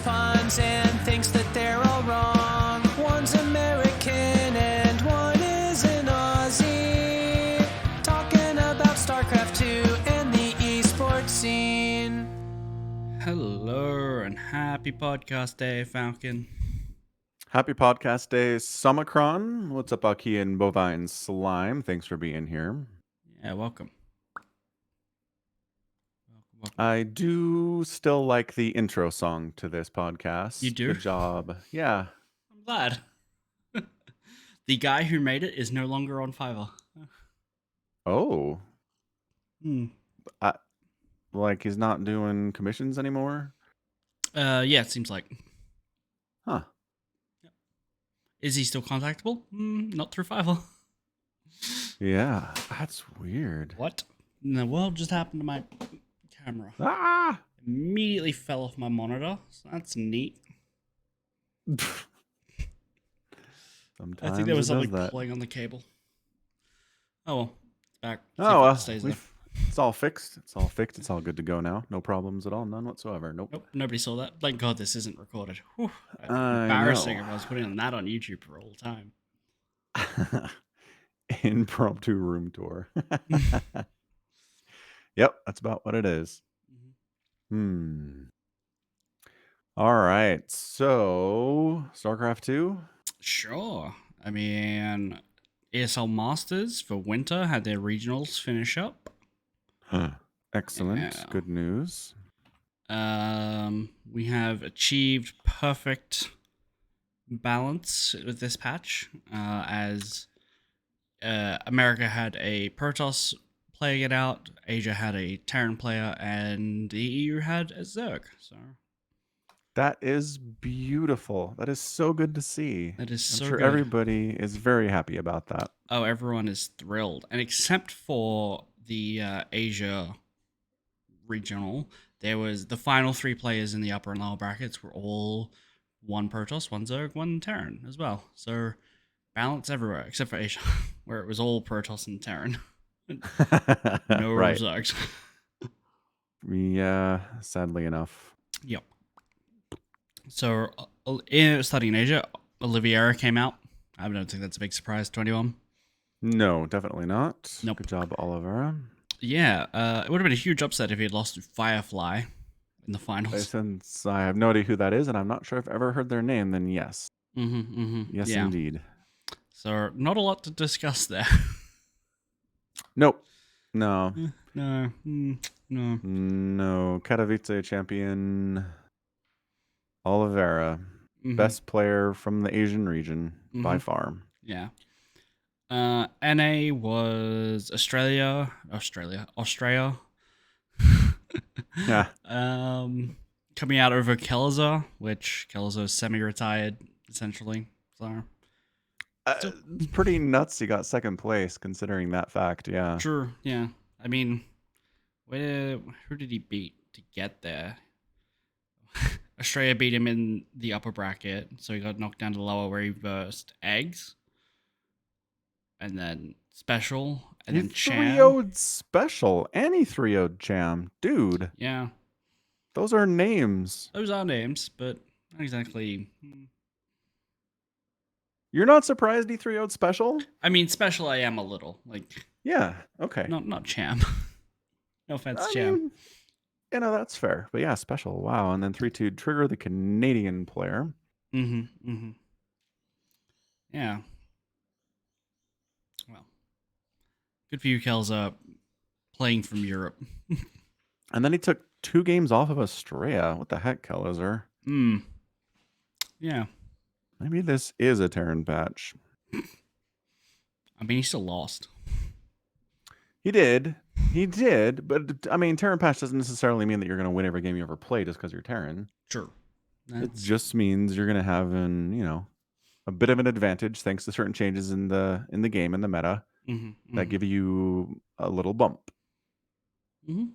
puns and thinks that they're all wrong. One's American and one is an Aussie. Talking about StarCraft 2 and the esports scene. Hello and happy podcast day, Falcon. Happy podcast day, Summicron. What's up, Aki and Bovine Slime? Thanks for being here. Yeah, welcome. I do still like the intro song to this podcast. You do? Good job. Yeah. I'm glad. The guy who made it is no longer on Fiverr. Oh. Hmm. Like he's not doing commissions anymore? Yeah, it seems like. Huh. Is he still contactable? Not through Fiverr. Yeah. That's weird. What in the world just happened to my camera? Ah! Immediately fell off my monitor. So that's neat. Sometimes I think there was it does something that. pulling on the cable. Oh well, it's back. See Oh, if it well. stays there. It's all fixed. It's all fixed. It's all good to go now. No problems at all. None whatsoever. Nope. Nope, nobody saw that. Thank God this isn't recorded. Whew, that'd be I embarrassing know. if I was putting that on YouTube for all time. Impromptu room tour. Yep, that's about what it is. All right. So, StarCraft 2? Sure. I mean, ESL Masters for winter had their regionals finish up. Excellent. Yeah. Good news. We have achieved perfect balance with this patch, as America had a Protoss player get out, Asia had a Terran player, and the EU had a Zerg. So That is beautiful. That is so good to see. that is I'm so sure good. everybody is very happy about that. Oh, everyone is thrilled, and except for the Asia regional, there was the final three players in the upper and lower brackets were all one Protoss, one Zerg, one Terran as well. So balance everywhere except for Asia, where it was all Protoss and Terran. No Right. Zergs. Yeah, sadly enough. Yep. So starting in Asia, Oliviera came out. I don't think that's a big surprise to anyone. No, definitely not. Nope. Good job, Oliver. Yeah, it would have been a huge upset if he had lost to Firefly in the finals. Since I have no idea who that is, and I'm not sure if I've ever heard their name, then yes. Yes, Yeah. indeed. So not a lot to discuss there. Nope. No. No. No. No. Katowice champion Oliveira. Best player from the Asian region by far. Yeah. NA was Australia. Yeah. Coming out over Kelazar, which Kelazar is semi-retired, essentially. So It's pretty nuts he got second place considering that fact, yeah. sure, yeah. I mean, who did he beat to get there? Australia beat him in the upper bracket, so he got knocked down to the lower where he versed Eggs. And then Special, and then Cham. 3-0'd Special, and he 3-0'd Cham. Dude, Yeah, those are names. those are names, but not exactly. You're not surprised he 3-0'd Special? I mean, Special I am a little. Like, Yeah, okay. not Cham. No offense, I Cham. mean, that's fair. But yeah, Special, wow. And then 3-2 Trigger, the Canadian player. Yeah. Well, good for you, Kelza, playing from Europe. And then he took 2 games off of Australia. What the heck, Kellizer? Yeah. Maybe this is a Terran patch. I mean, he still lost. He did, but I mean, Terran patch doesn't necessarily mean that you're going to win every game you ever play just because you're Terran. Sure. It just means you're going to have a bit of an advantage thanks to certain changes in the game and the meta that give you a little bump.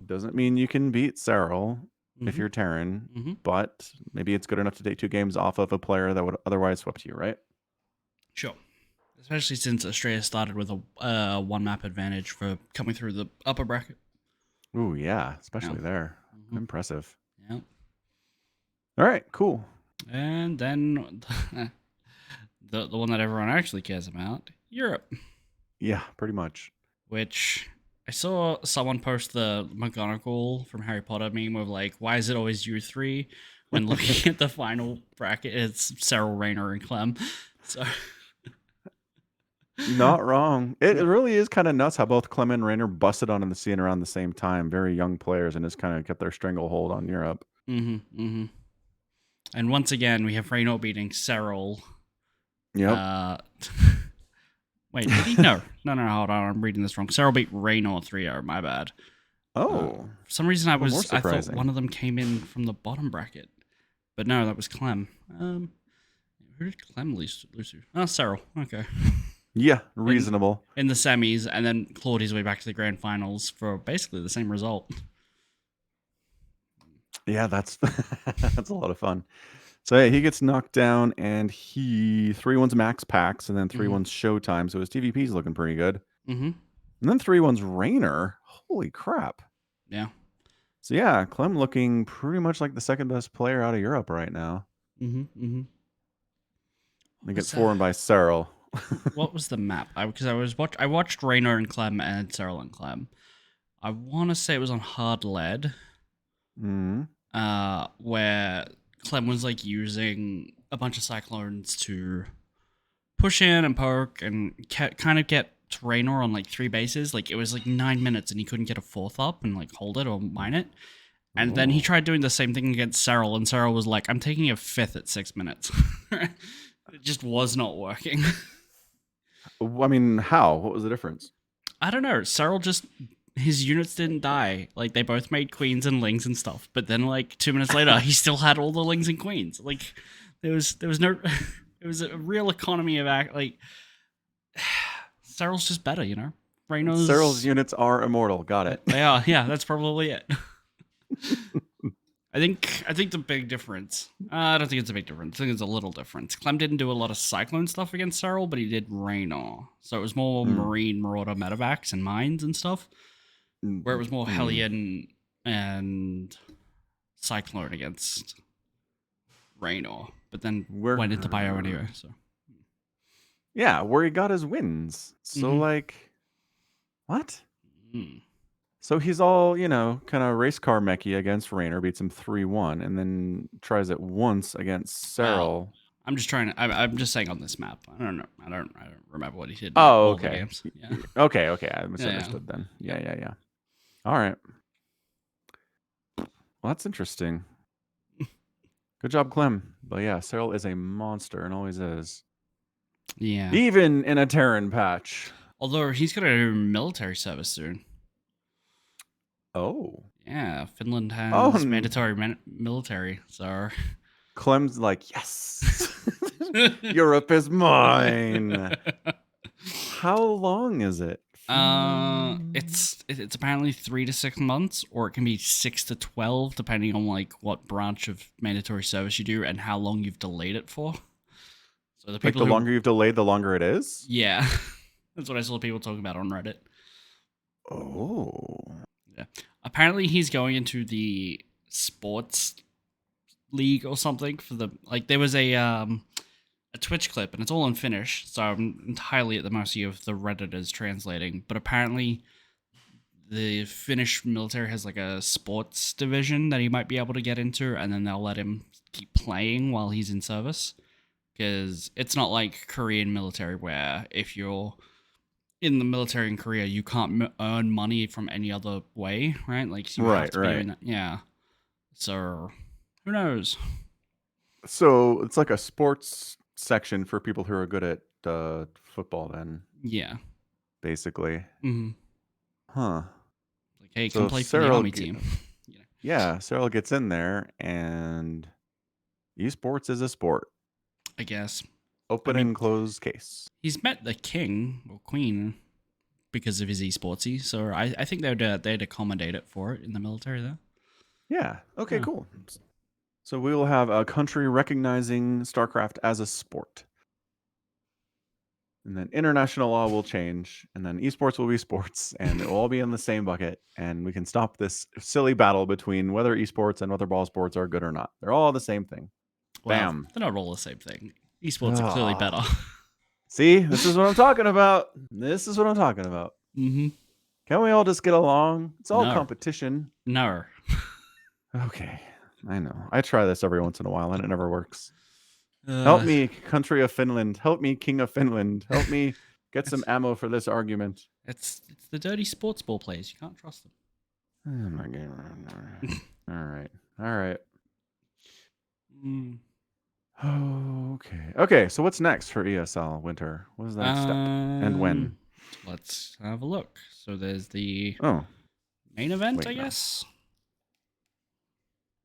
Doesn't mean you can beat Cyril if you're Terran, but maybe it's good enough to take 2 games off of a player that would otherwise swept you, right? Sure. Especially since Australia started with a one map advantage for coming through the upper bracket. Ooh, yeah, especially there. Impressive. Yeah. All right, cool. And then the one that everyone actually cares about, Europe, Yeah, pretty much. which I saw someone post the McGonagall from Harry Potter meme of like, why is it always you three? When looking at the final bracket, it's Cyril, Rayner, and Clem. So Not wrong. It really is kind of nuts how both Clement and Rayner busted onto the scene around the same time. Very young players and just kind of kept their stranglehold on Europe. And once again, we have Rayner beating Cyril. Yep. Wait, did he? No, hold on. I'm reading this wrong. Cyril beat Rayner 3-0. My bad. Oh. For some reason, I thought surprising. one of them came in from the bottom bracket. But no, that was Clem. Who did Clem lose to? Oh, Cyril. Okay. Yeah, reasonable. In the semis, and then clawed his way back to the grand finals for basically the same result. Yeah, that's that's a lot of fun. So yeah, he gets knocked down, and he 3-1's max packs, and then 3-1's showtime. So his TVP's looking pretty good. And then 3-1's Rayner. Holy crap! Yeah. So yeah, Clem looking pretty much like the second best player out of Europe right now. They get 4-1 by Cyril. What was the map? I watched Rayner and Clem and Cyril and Clem. I want to say it was on hard lead. Where Clem was like using a bunch of cyclones to push in and poke and kind of get Rayner on like 3 bases. Like it was like 9 minutes and he couldn't get a 4th up and like hold it or mine it. And then he tried doing the same thing against Cyril, and Cyril was like, I'm taking a 5th at 6 minutes. It just was not working. I mean, how? What was the difference? I don't know. Cyril just, his units didn't die. Like, they both made queens and lings and stuff. But then, like, 2 minutes later, he still had all the lings and queens. Like, there was no, it was a real economy of like, Cyril's just better, you know? Cyril's units are immortal. Got it. They are. Yeah, that's probably it. I think the big difference. I don't think it's a big difference. I think it's a little difference. Clem didn't do a lot of cyclone stuff against Cyril, but he did Rayner. So it was more Marine, Marauder, medevacs, and mines and stuff. Where it was more Hellion and Cyclone against Rayner. But then went into Bio anyway. So yeah, where he got his wins. So like, what? So he's all, you know, kind of race car mechy against Rayner, beats him 3-1, and then tries it once against Cyril. I'm just trying to. I'm just saying on this map. I don't know. I don't remember what he did. Oh, okay. All the games. Yeah. Okay. I misunderstood then. Yeah. All right. Well, that's interesting. Good job, Clem. But yeah, Cyril is a monster and always is. Yeah. Even in a Terran patch. Although he's going to do military service soon. Oh. Yeah, Finland has mandatory military, so... Clem's like, yes! Europe is mine! How long is it? It's apparently 3 to 6 months, or it can be 6 to 12, depending on like what branch of mandatory service you do and how long you've delayed it for. So the people longer you've delayed, the longer it is? Yeah. That's what I saw people talking about on Reddit. Oh. Yeah. Apparently he's going into the sports league or something for the like there was a Twitch clip and it's all in Finnish, so I'm entirely at the mercy of the Redditors translating, but apparently the Finnish military has like a sports division that he might be able to get into, and then they'll let him keep playing while he's in service, because it's not like Korean military where if you're in the military in Korea, you can't earn money from any other way, right? Like, you have to be doing that. Yeah. So, who knows? So, it's like a sports section for people who are good at football, then. Yeah. Basically. Huh. Like, hey, come play for the army team. Yeah, Cyril gets in there, and esports is a sport. I guess. Open and closed case. He's met the king or queen because of his esportsy, so I think they'd accommodate it for it in the military, though. Yeah. Okay, cool. So we will have a country recognizing StarCraft as a sport. And then international law will change, and then esports will be sports, and it will all be in the same bucket. And we can stop this silly battle between whether esports and whether ball sports are good or not. They're all the same thing. Well, Bam. they're not all the same thing. Esports are clearly better. See, this is what I'm talking about. This is what I'm talking about. Mm-hmm. Can we all just get along? It's all No. competition. No. Okay, I know. I try this every once in a while, and it never works. Help me, country of Finland. Help me, king of Finland. Help me get some ammo for this argument. It's the dirty sports ball players. You can't trust them. Oh my god. All right. Okay, so what's next for ESL Winter? What is that step? And when? Let's have a look. So there's the main event, Wait, I no. guess.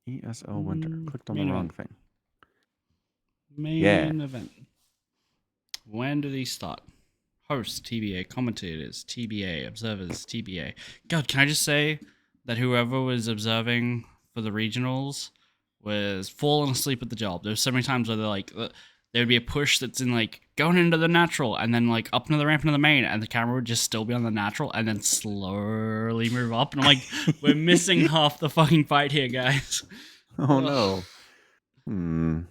ESL Winter. Clicked on the main wrong event. thing. Main event. When do these start? Hosts, TBA. Commentators, TBA. Observers, TBA. God, can I just say that whoever was observing for the regionals was falling asleep at the job. There's so many times where they're like, there would be a push that's in like going into the natural and then like up into the ramp into the main, and the camera would just still be on the natural and then slowly move up. And I'm like, we're missing half the fucking fight here, guys. Oh no.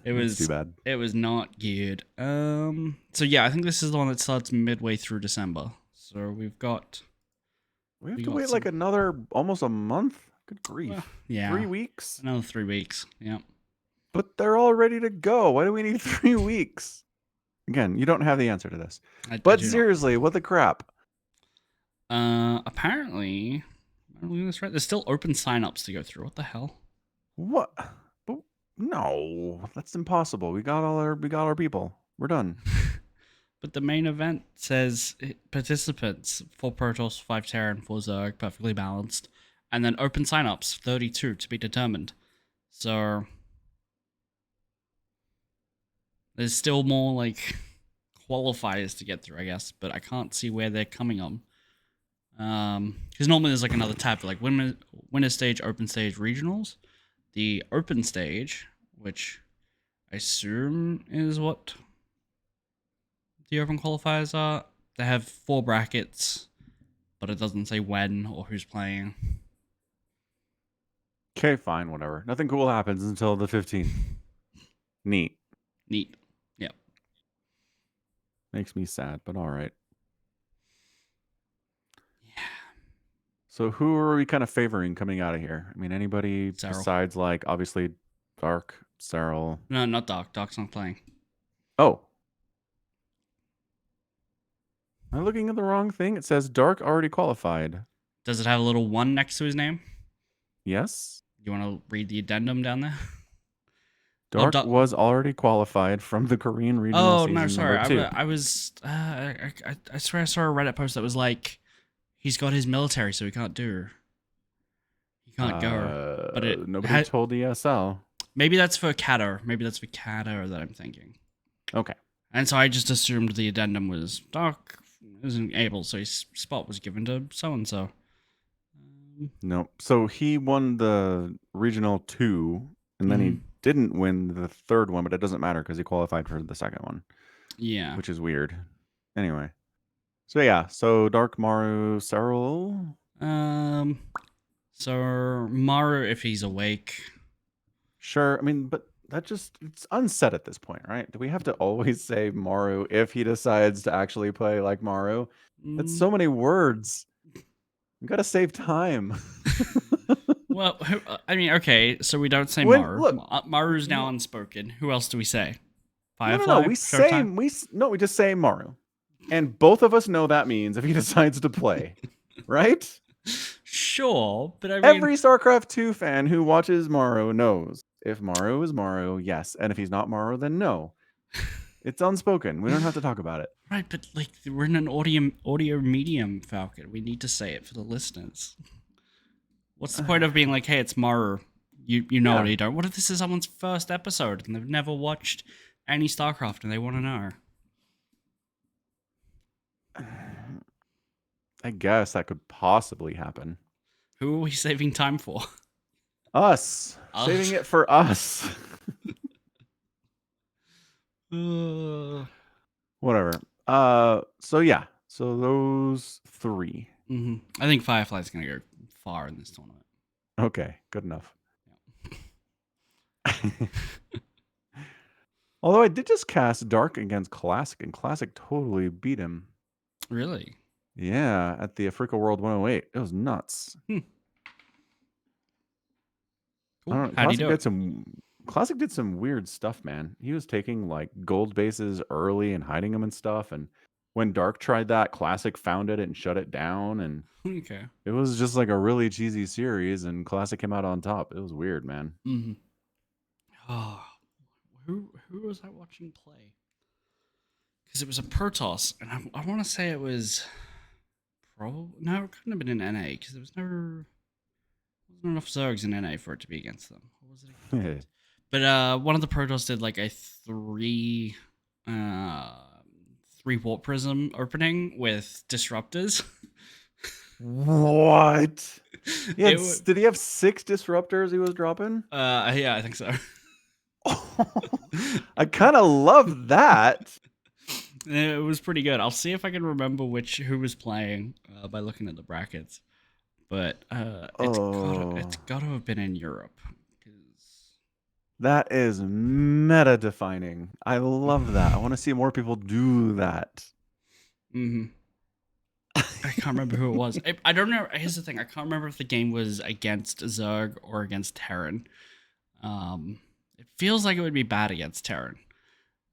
It was too bad. It was not good. So yeah, I think this is the one that starts midway through December. So we have to wait some... like another almost a month. Good grief. Well, yeah. 3 weeks? Another 3 weeks. Yeah. But they're all ready to go. Why do we need 3 weeks? Again, you don't have the answer to this. But seriously, what the crap? Apparently, am I looking at this right? There's still open signups to go through. What the hell? What? No, that's impossible. We got our people. We're done. But the main event says participants 4 Protoss, 5 Terra, and 4 Zerg, perfectly balanced. And then open signups, 32 to be determined. So there's still more like qualifiers to get through, I guess, but I can't see where they're coming on. Because normally there's like another tab for like winner stage, open stage, regionals. The open stage, which I assume is what the open qualifiers are, they have 4 brackets, but it doesn't say when or who's playing. Okay, fine, whatever. Nothing cool happens until the 15th. Neat. Yep. Makes me sad, but all right. Yeah. So who are we kind of favoring coming out of here? I mean, anybody besides like obviously Dark, Cyril? No, not Dark. Dark's not playing. Oh. Am I looking at the wrong thing? It says Dark already qualified. Does it have a little 1 next to his name? Yes. You want to read the addendum down there? Dark was already qualified from the Korean regional season. Oh, no, sorry. I swear I saw a Reddit post that was like, he's got his military, so he can't go. But nobody told ESL. Maybe that's for Qatar. Maybe that's for Qatar that I'm thinking. Okay. And so I just assumed the addendum was Dark isn't able, so his spot was given to so-and-so. No. So he won the regional 2, and then he didn't win the 3rd one, but it doesn't matter because he qualified for the 2nd one. Yeah. Which is weird. Anyway. So yeah, so Dark, Maru, Cyril. So Maru, if he's awake. Sure. I mean, but it's unsaid at this point, right? Do we have to always say Maru if he decides to actually play like Maru? That's so many words. We gotta save time. Well, I mean, okay, so we don't say Maru. Look, Maru's now unspoken. Who else do we say? Firefly? No, we just say Maru. And both of us know that means if he decides to play. Right? Sure, but I mean... Every StarCraft 2 fan who watches Maru knows. If Maru is Maru, yes. And if he's not Maru, then no. It's unspoken. We don't have to talk about it. Right, but like we're in an audio medium, Falcon. We need to say it for the listeners. What's the point of being like, hey, it's Maru? You know what you don't. What if this is someone's first episode and they've never watched any StarCraft and they want to know? I guess that could possibly happen. Who are we saving time for? Us. Saving it for us. Whatever. So yeah. So those 3. I think Firefly's gonna go far in this tournament. Okay, good enough. Although I did just cast Dark against Classic, and Classic totally beat him. Really? Yeah, at the Africa World 108. It was nuts. Cool. I don't know. How'd he do it? Classic did some weird stuff, man. He was taking like gold bases early and hiding them and stuff. And when Dark tried that, Classic found it and shut it down. And Okay. it was just like a really cheesy series, and Classic came out on top. It was weird, man. Oh, who was I watching play? Because it was a Protoss, and I want to say it was no, it couldn't have been an NA because there wasn't enough Zergs in NA for it to be against them. What was it against? But one of the Protoss did like a 3 Warp Prism opening with disruptors. What? Did he have 6 disruptors he was dropping? Yeah, I think so. I kind of love that. It was pretty good. I'll see if I can remember who was playing by looking at the brackets. But it's got to have been in Europe. That is meta defining. I love that. I want to see more people do that. I can't remember who it was. I don't know. Here's the thing. I can't remember if the game was against Zerg or against Terran. It feels like it would be bad against Terran.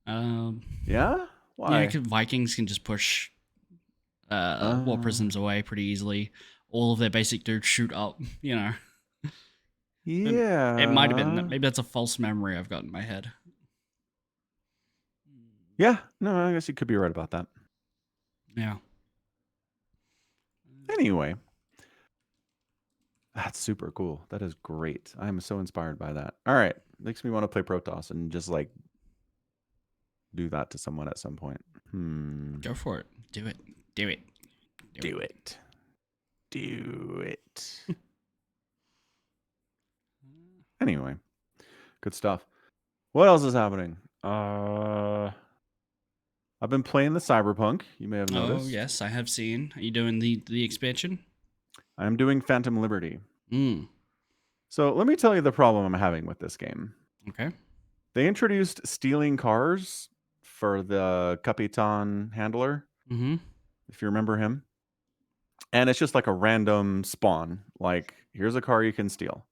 Yeah? Why? Yeah, because Vikings can just push War Prisms away pretty easily. All of their basic dudes shoot up, you know. Yeah. It might have been. Maybe that's a false memory I've got in my head. Yeah. No, I guess you could be right about that. Yeah. Anyway. That's super cool. That is great. I'm so inspired by that. All right. Makes me want to play Protoss and just like do that to someone at some point. Go for it. Do it. Do it. Do it. Do it. Anyway, good stuff. What else is happening? I've been playing the Cyberpunk. You may have noticed. Oh yes, I have seen. Are you doing the expansion? I'm doing Phantom Liberty. Mm. So let me tell you the problem I'm having with this game. Okay. They introduced stealing cars for the Capitan handler. If you remember him. And it's just like a random spawn. Like, here's a car you can steal.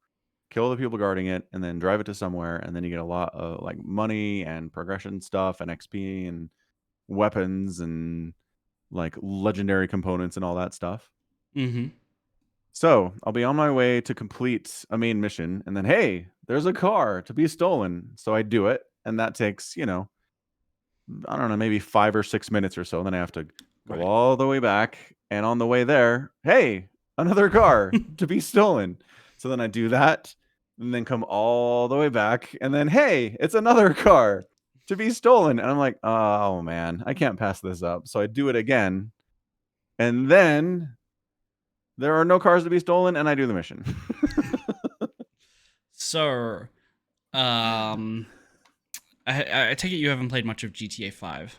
Kill the people guarding it, and then drive it to somewhere, and then you get a lot of like money and progression stuff and XP and weapons and like legendary components and all that stuff. So I'll be on my way to complete a main mission, and then hey, there's a car to be stolen. So I do it, and that takes, I don't know, maybe 5 or 6 minutes or so. And then I have to go all the way back, and on the way there, hey, another car to be stolen. So then I do that, and then come all the way back, and then hey, it's another car to be stolen. And I'm like, oh man, I can't pass this up. So I do it again, and then there are no cars to be stolen, and I do the mission. So, I take it you haven't played much of GTA 5.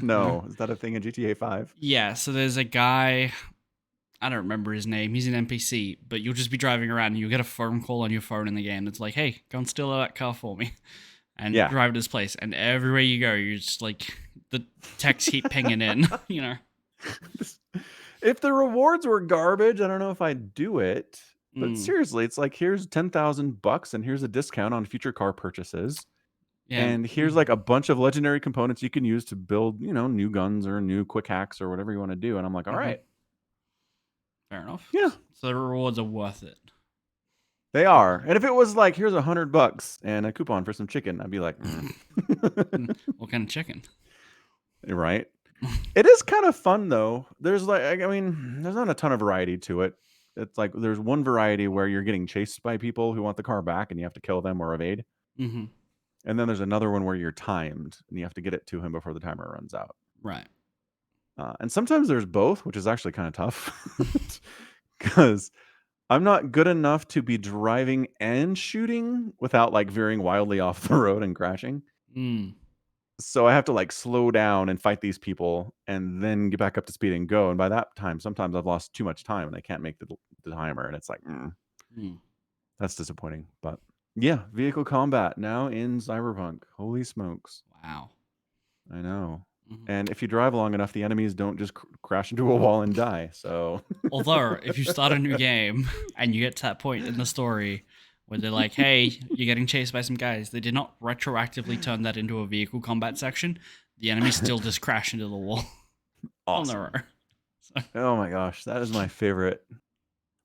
No, is that a thing in GTA 5? Yeah, so there's a guy, I don't remember his name, he's an NPC, but you'll just be driving around and you'll get a phone call on your phone in the game that's like, hey, go and steal that car for me, and drive to this place, and everywhere you go, you're just like, the texts keep pinging in, you know? If the rewards were garbage, I don't know if I'd do it. But seriously, it's like, here's $10,000 and here's a discount on future car purchases. Yeah. And here's like a bunch of legendary components you can use to build, new guns or new quick hacks or whatever you want to do. And I'm like, all right. Fair enough. Yeah. So the rewards are worth it. They are. And if it was like, here's $100 and a coupon for some chicken, I'd be like, What kind of chicken? Right. It is kind of fun though. There's there's not a ton of variety to it. It's like there's one variety where you're getting chased by people who want the car back and you have to kill them or evade. And then there's another one where you're timed and you have to get it to him before the timer runs out. Right. And sometimes there's both, which is actually kind of tough because I'm not good enough to be driving and shooting without like veering wildly off the road and crashing. So I have to like slow down and fight these people and then get back up to speed and go. And by that time, sometimes I've lost too much time and I can't make the timer. And it's like, that's disappointing. But yeah, vehicle combat now in Cyberpunk. Holy smokes. Wow. I know. And if you drive long enough, the enemies don't just crash into a wall and die. So, although if you start a new game and you get to that point in the story where they're like, "Hey, you're getting chased by some guys," they did not retroactively turn that into a vehicle combat section. The enemies still just crash into the wall. awesome. On their own. Oh my gosh, that is my favorite.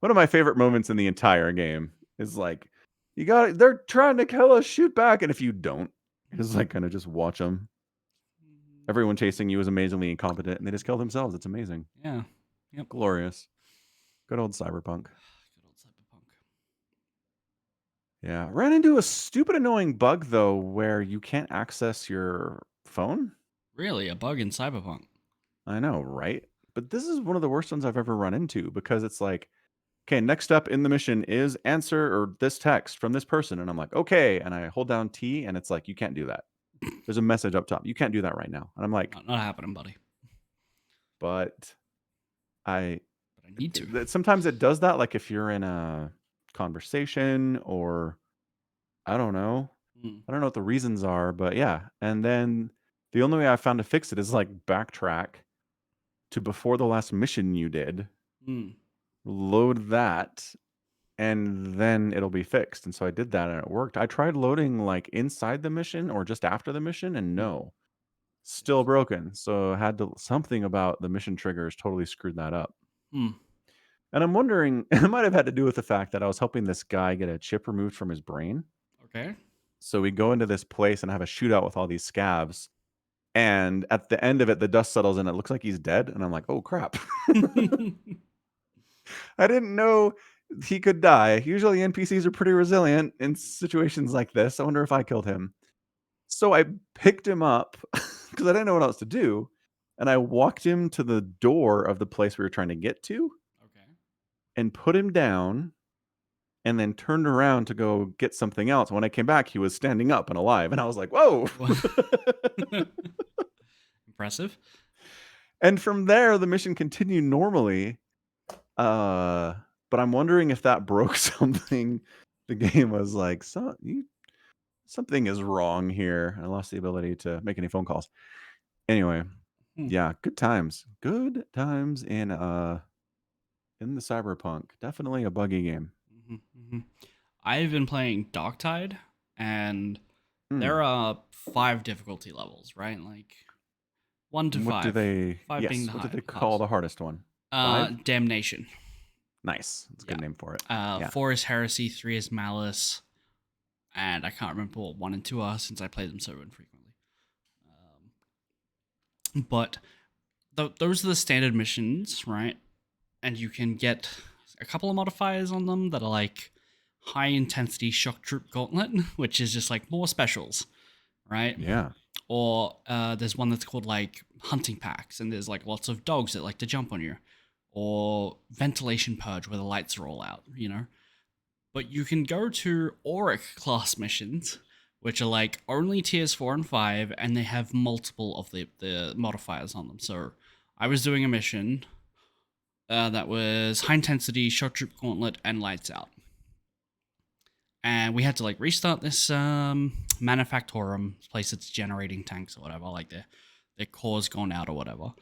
One of my favorite moments in the entire game is like, they're trying to kill us, shoot back, and if you don't, it's like kind of just watch them. Everyone chasing you is amazingly incompetent, and they just kill themselves. It's amazing. Yeah. Yep. Glorious. Good old Cyberpunk. Good old Cyberpunk. Yeah. Ran into a stupid annoying bug, though, where you can't access your phone. Really? A bug in Cyberpunk? I know, right? But this is one of the worst ones I've ever run into because it's like, okay, next up in the mission is answer or this text from this person. And I'm like, okay. And I hold down T and it's like, you can't do that. There's a message up top. You can't do that right now. And I'm like, not happening, buddy. But I need to. Sometimes it does that. Like if you're in a conversation or I don't know. I don't know what the reasons are, but yeah. And then the only way I found to fix it is like backtrack to before the last mission you did. Load that and then it'll be fixed. And so I did that and it worked. I tried loading like inside the mission or just after the mission and no, still broken. So I had to, something about the mission triggers totally screwed that up. And I'm wondering, it might have had to do with the fact that I was helping this guy get a chip removed from his brain. Okay. So we go into this place and have a shootout with all these scabs. And at the end of it, the dust settles and it looks like he's dead. And I'm like, oh crap. I didn't know he could die. Usually NPCs are pretty resilient in situations like this. I wonder if I killed him. So I picked him up because I didn't know what else to do. And I walked him to the door of the place we were trying to get to. Okay. And put him down and then turned around to go get something else. When I came back, he was standing up and alive. And I was like, whoa. Impressive. And from there, the mission continued normally. But I'm wondering if that broke something. The game was like, something is wrong here. I lost the ability to make any phone calls. Anyway, yeah, good times. Good times in the Cyberpunk. Definitely a buggy game. I've been playing Darktide, and there are 5 difficulty levels, right? Like 1 to 5. What do they? Five being What do they call the hardest one? 5? Damnation. Nice. That's a good name for it. 4 is Heresy, 3 is Malice, and I can't remember what 1 and 2 are since I play them so infrequently. But those are the standard missions, right? And you can get a couple of modifiers on them that are like high intensity shock troop gauntlet, which is just like more specials, right? Yeah. Or there's one that's called like hunting packs, and there's like lots of dogs that like to jump on you. Or ventilation purge where the lights are all out, you know? But you can go to Auric class missions, which are like only tiers 4 and 5, and they have multiple of the modifiers on them. So I was doing a mission that was high intensity, shock troop gauntlet, and lights out. And we had to like restart this manufactorum place that's generating tanks or whatever, like their core's gone out or whatever.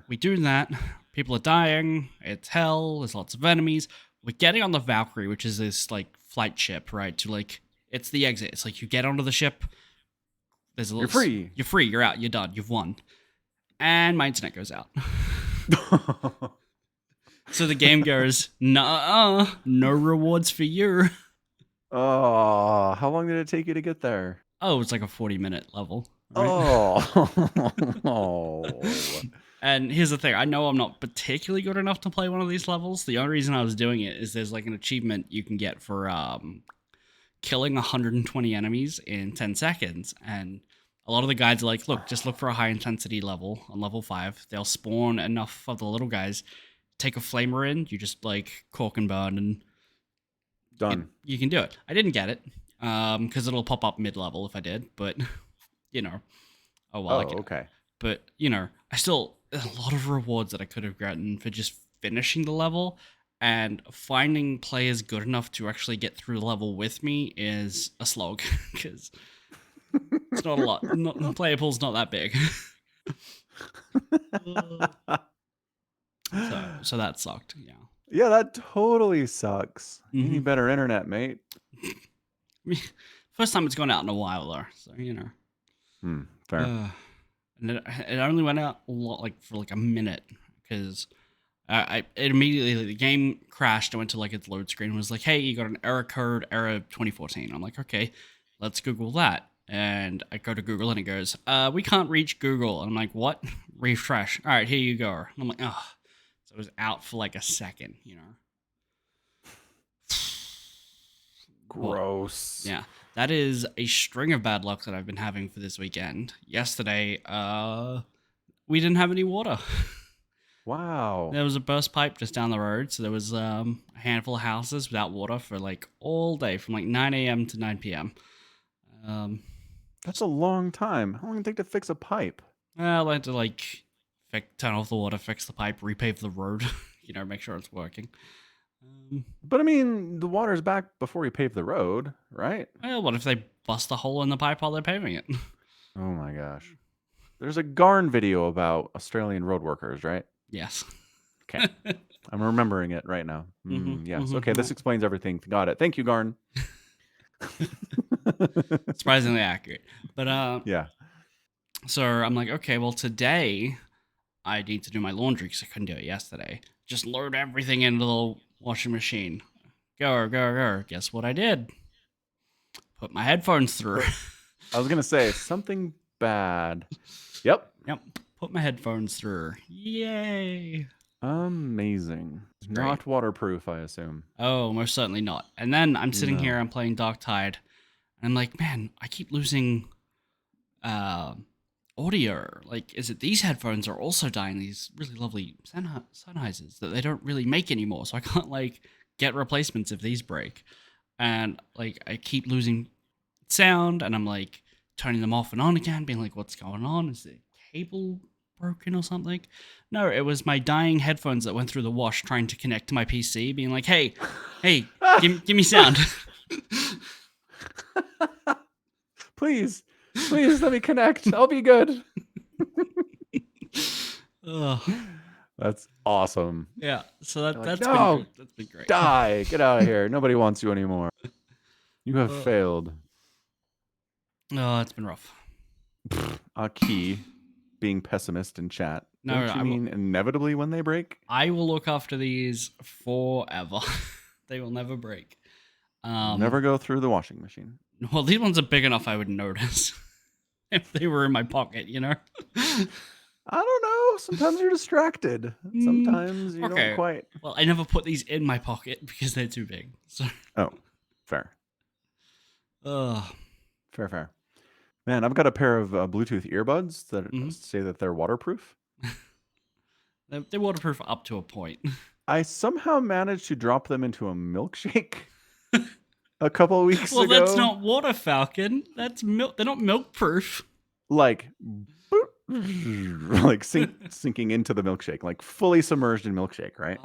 We do that. People are dying. It's hell. There's lots of enemies. We're getting on the Valkyrie, which is this like flight ship, right? To like, it's the exit. It's like you get onto the ship. There's a little. You're free. You're free. You're out. You're done. You've won. And my internet goes out. So the game goes, no rewards for you. Oh, how long did it take you to get there? Oh, it's like a 40-minute level. Right? Oh. And here's the thing. I know I'm not particularly good enough to play one of these levels. The only reason I was doing it is there's like an achievement you can get for killing 120 enemies in 10 seconds. And a lot of the guides are like, look, just look for a high intensity level on level 5. They'll spawn enough of the little guys. Take a flamer in, you just like cork and burn and done. You can do it. I didn't get it because it'll pop up mid-level if I did, but a while ago. okay. But, I still, a lot of rewards that I could have gotten for just finishing the level, and finding players good enough to actually get through the level with me is a slog, because it's not a lot. The player pool's not that big. So that sucked, yeah. Yeah, that totally sucks. You Mhm. need better internet, mate. First time it's gone out in a while, though, so, Fair. And it only went out for a minute, because it immediately, the game crashed. I went to its load screen and was like, hey, you got an error code, error 2014. I'm like, okay, let's Google that. And I go to Google and it goes, we can't reach Google. And I'm like, what? Refresh. All right, here you go. And I'm like, oh. So it was out for a second, Gross. Yeah, that is a string of bad luck that I've been having for this weekend. Yesterday, we didn't have any water. Wow. There was a burst pipe just down the road, so there was a handful of houses without water for all day, from 9 a.m. to 9 p.m. That's a long time. How long does it take to fix a pipe? Well, I had to turn off the water, fix the pipe, repave the road, make sure it's working. But I mean, the water's back before you pave the road, right? Well, what if they bust a hole in the pipe while they're paving it? Oh my gosh. There's a Garn video about Australian road workers, right? Yes. Okay. I'm remembering it right now. Yes. Okay, this explains everything. Got it. Thank you, Garn. Surprisingly accurate. But yeah. So I'm like, okay, well, today I need to do my laundry because I couldn't do it yesterday. Just load everything into the washing machine. Go. Guess what I did? Put my headphones through. I was going to say something bad. Yep. Put my headphones through. Yay. Amazing. Not waterproof, I assume. Oh, most certainly not. And then I'm sitting here, I'm playing Dark Tide, and I'm like, man, I keep losing audio. Is it these headphones are also dying, these really lovely Sennheisers that they don't really make anymore, so I can't get replacements if these break. And I keep losing sound, and I'm turning them off and on again, being like, what's going on? Is the cable broken or something? No, it was my dying headphones that went through the wash trying to connect to my PC, being like, hey, give me sound. Please let me connect. I'll be good. That's awesome. Yeah, so that's been great. Die, get out of here. Nobody wants you anymore. You have failed. Oh, it's been rough. A key being pessimist in chat. No, Don't you mean inevitably when they break? I will look after these forever. They will never break. Never go through the washing machine. Well, these ones are big enough I would notice if they were in my pocket, I don't know. Sometimes you're distracted. Sometimes you don't quite. Well, I never put these in my pocket because they're too big. So. Oh, fair. Fair. Man, I've got a pair of Bluetooth earbuds that say that they're waterproof. They're waterproof up to a point. I somehow managed to drop them into a milkshake a couple of weeks ago. Well, that's not water, Falcon. That's milk. They're not milk proof. Sinking into the milkshake, fully submerged in milkshake, right?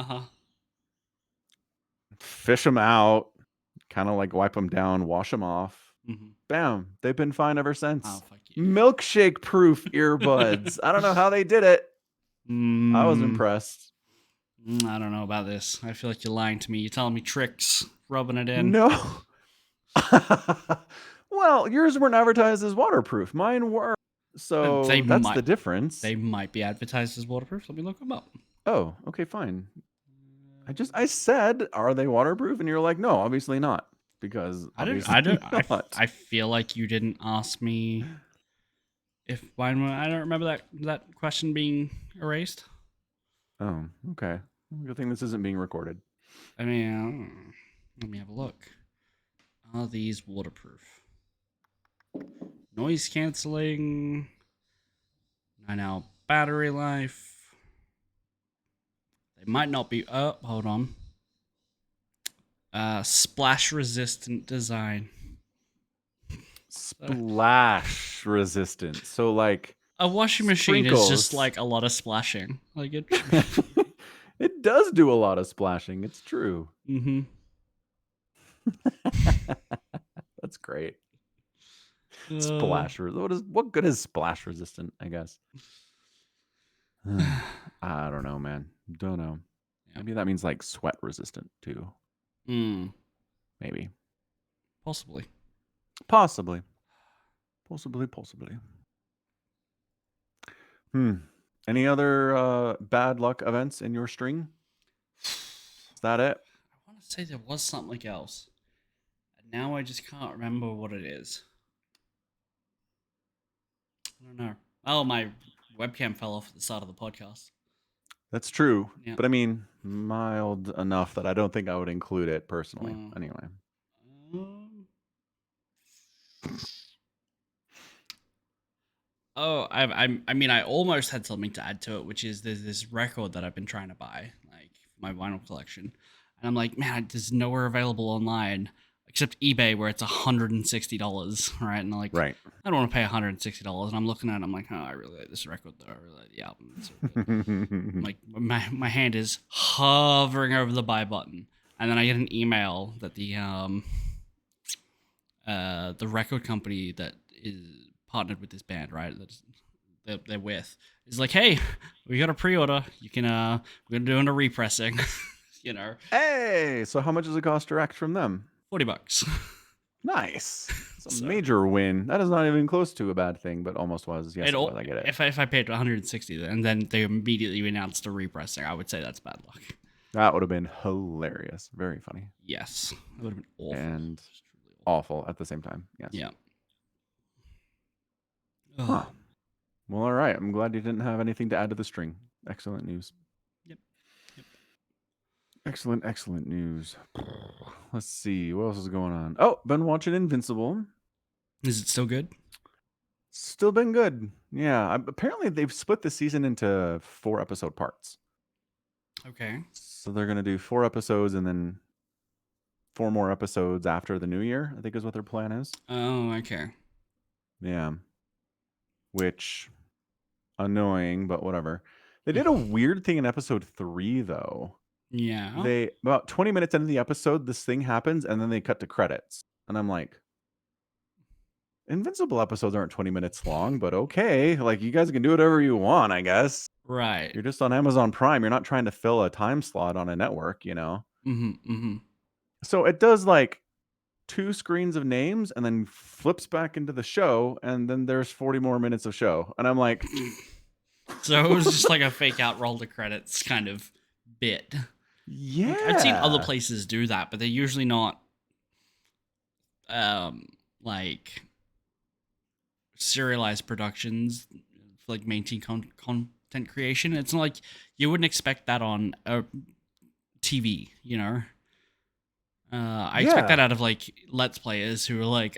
Fish them out, kind of wipe them down, wash them off. Bam, they've been fine ever since. Oh, fuck you. Milkshake proof earbuds. I don't know how they did it. I was impressed. I don't know about this. I feel like you're lying to me. You're telling me tricks, rubbing it in. No. Well, yours weren't advertised as waterproof. Mine were. So that's the difference. They might be advertised as waterproof. Let me look them up. Oh, okay, fine. I said, are they waterproof? And you're like, no, obviously not. Because I feel like you didn't ask me if mine were. I don't remember that question being erased. Oh, okay. Good thing this isn't being recorded. I mean, let me have a look. Are these waterproof? Noise canceling. 9-hour battery life. They might not be. Oh, hold on. Splash resistant design. Splash splash resistant. So like a washing machine is just sprinkles. like a lot of splashing. Like it. It does do a lot of splashing. It's true. Mm-hmm. That's great. Uh, What good is splash resistant, I guess. I don't know, man. Don't know. Yeah. Maybe that means like sweat resistant too. Maybe. Possibly. Possibly. Any other bad luck events in your string? Is that it? I want to say there was something else. And now I just can't remember what it is. I don't know. Oh, my webcam fell off at the start of the podcast. That's true. Yeah. But I mean, mild enough that I don't think I would include it personally. Anyway. Oh, I mean, I almost had something to add to it, which is there's this record that I've been trying to buy, like my vinyl collection, and I'm like, man, there's nowhere available online except eBay where it's $160, right? And I'm like, Right. I don't want to pay $160, and I'm looking at it, I'm like, oh, I really like this record though. I really like the album. It's so good. Like my hand is hovering over the buy button, and then I get an email that the record company that is partnered with this band, right, that they're with, is like, hey, we got a pre-order. You can we're doing a repressing. You know. Hey, so how much does it cost direct from them? $40. Nice. It's a major win. That is not even close to a bad thing, but almost was. Yes, it was. I get it. If I paid $160 and then they immediately announced a repressing, I would say that's bad luck. That would have been hilarious. Very funny. Yes. That would have been awful. And awful at the same time. Yes. Yeah. Huh. Well, all right. I'm glad you didn't have anything to add to the string. Excellent news. Yep. Excellent news. Let's see. What else is going on? Oh, been watching Invincible. Is it still good? Still been good. Yeah. Apparently, they've split the season into 4 episode parts. Okay. So they're going to do 4 episodes and then 4 more episodes after the new year, I think is what their plan is. Oh, okay. Yeah. Which, annoying, but whatever. They did a weird thing in episode 3, though. Yeah. They, about 20 minutes into the episode, this thing happens, and then they cut to credits. And I'm like, Invincible episodes aren't 20 minutes long, but okay. Like, you guys can do whatever you want, I guess. Right. You're just on Amazon Prime. You're not trying to fill a time slot on a network, you know? So it does, like, 2 screens of names and then flips back into the show, and then there's 40 more minutes of show. And I'm like... So it was just like a fake out roll the credits kind of bit. Yeah. Like, I've seen other places do that, but they're usually not like serialized productions, like maintain content creation. It's not like you wouldn't expect that on a TV, you know? I expect that out of like Let's Players who are like,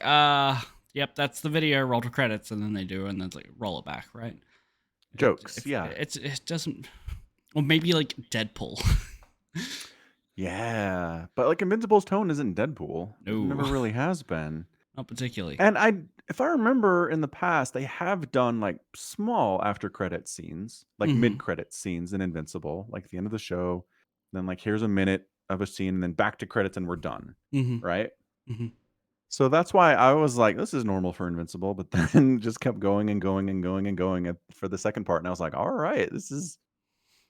yep, that's the video, roll the credits, and then they do, and then it's like roll it back, right? Jokes, It doesn't, or maybe like Deadpool. Yeah, but like Invincible's tone isn't Deadpool. No. It never really has been. Not particularly. And if I remember in the past, they have done like small after credit scenes, like mid credit scenes in Invincible, like at the end of the show. Then like here's a minute of a scene, and then back to credits, and we're done. Right? So that's why I was like, this is normal for Invincible, but then just kept going and going and going and going for the second part, and I was like, all right,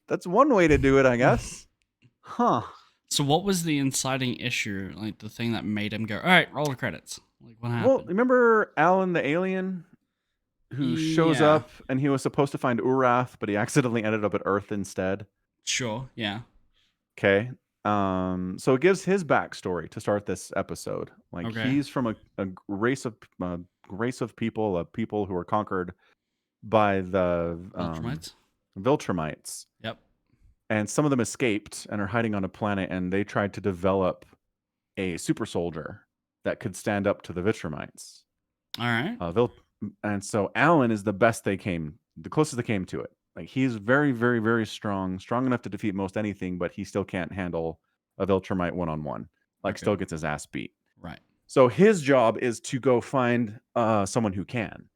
that's one way to do it, I guess. Huh. So what was the inciting issue, like the thing that made him go, all right, roll the credits? Like what happened? Well, remember Alan the alien who shows up, and he was supposed to find Urath, but he accidentally ended up at Earth instead? Sure, yeah. Okay. So it gives his backstory to start this episode. Like he's from a race of people, people who are conquered by the Viltrumites. Yep. And some of them escaped and are hiding on a planet, and they tried to develop a super soldier that could stand up to the Viltrumites. All right. And so Alan is the closest they came to it. Like he's very, very, very strong enough to defeat most anything, but he still can't handle a Viltrumite one-on-one. Like still gets his ass beat. Right. So his job is to go find someone who can.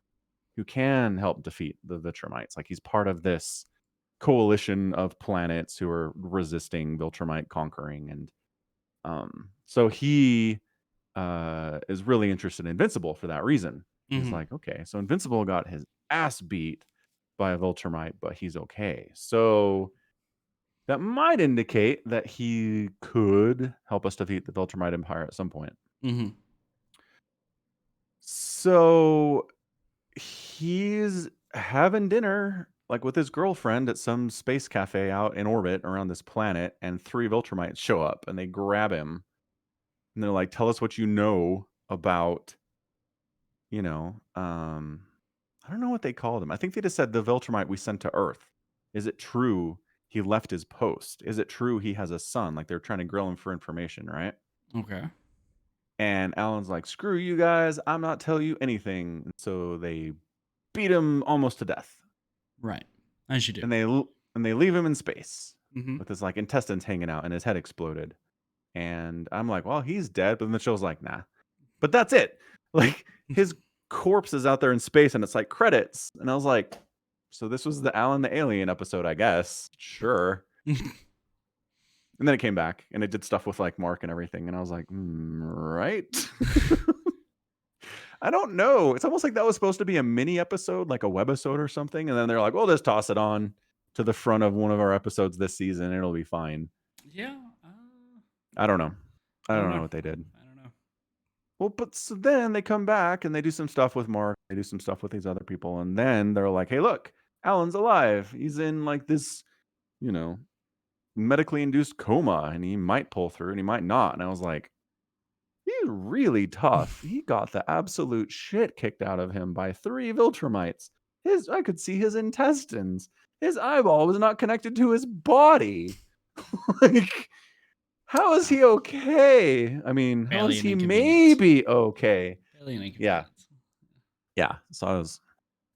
who can help defeat the Viltrumites. Like he's part of this coalition of planets who are resisting Viltrumite conquering, and so he is really interested in Invincible for that reason. He's like, okay, so Invincible got his ass beat by a Viltrumite, but he's okay. So that might indicate that he could help us defeat the Viltrumite Empire at some point. So he's having dinner like with his girlfriend at some space cafe out in orbit around this planet, and 3 Viltrumites show up and they grab him and they're like, tell us what you know about, I don't know what they called him. I think they just said the Viltrumite we sent to Earth. Is it true he left his post? Is it true he has a son? Like they're trying to grill him for information, right? Okay. And Alan's like, screw you guys, I'm not telling you anything. And so they beat him almost to death. Right. As you do. And they leave him in space Mm-hmm. with his like intestines hanging out and his head exploded. And I'm like, well, he's dead. But then the show's like, nah. But that's it. Like his corpse is out there in space and it's like credits. And I was like, so this was the Alan the Alien episode, I guess. Sure. And then it came back and it did stuff with like Mark and everything. And I was like, right. I don't know. It's almost like that was supposed to be a mini episode, like a webisode or something. And then they're like, well, just toss it on to the front of one of our episodes this season. And it'll be fine. Yeah. I don't know. I don't know what they did. I don't know. Well, but so then they come back and they do some stuff with Mark. They do some stuff with these other people. And then they're like, hey, look, Alan's alive. He's in like this, medically induced coma and he might pull through and he might not. And I was like, he's really tough. He got the absolute shit kicked out of him by 3 Viltrumites. I could see his intestines. His eyeball was not connected to his body. Like, how is he okay? I mean, how is he maybe okay? Yeah. Yeah. So I was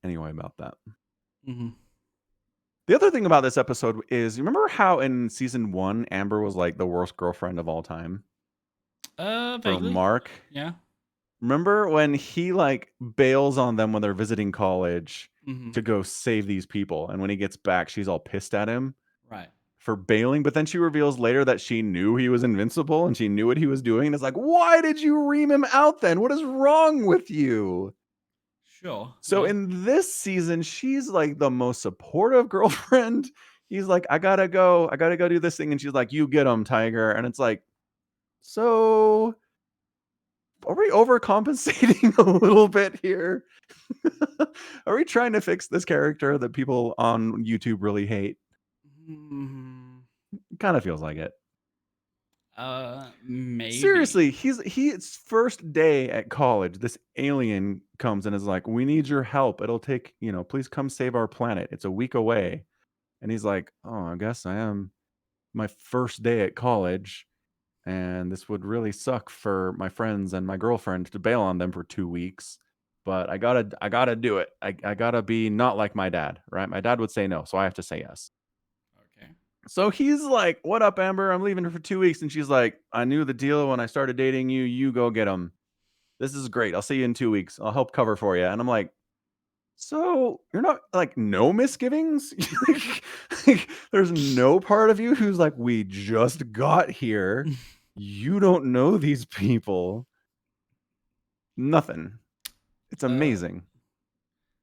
anyway about that. Mm-hmm. The other thing about this episode is, you remember how in season 1, Amber was like the worst girlfriend of all time? For Vaguely. Mark? Yeah. Remember when he like bails on them when they're visiting college to go save these people? And when he gets back, she's all pissed at him. Right. For bailing. But then she reveals later that she knew he was invincible and she knew what he was doing. And it's like, why did you ream him out then? What is wrong with you? Sure. So in this season, she's like the most supportive girlfriend. He's like, I gotta go do this thing. And she's like, you get him, Tiger. And it's like, so are we overcompensating a little bit here? Are we trying to fix this character that people on YouTube really hate? Kind of feels like it. Maybe. Seriously, his first day at college, this alien comes and is like, we need your help. It'll take, please come save our planet. It's a week away. And he's like, oh, I guess I am my first day at college. And this would really suck for my friends and my girlfriend to bail on them for 2 weeks. But I gotta do it. I gotta be not like my dad, right? My dad would say no, so I have to say yes. Okay. So he's like, what up, Amber? I'm leaving for 2 weeks. And she's like, I knew the deal when I started dating you. You go get him. This is great. I'll see you in 2 weeks. I'll help cover for you. And I'm like, so you're not like no misgivings? Like, there's no part of you who's like, we just got here. You don't know these people. Nothing. It's amazing.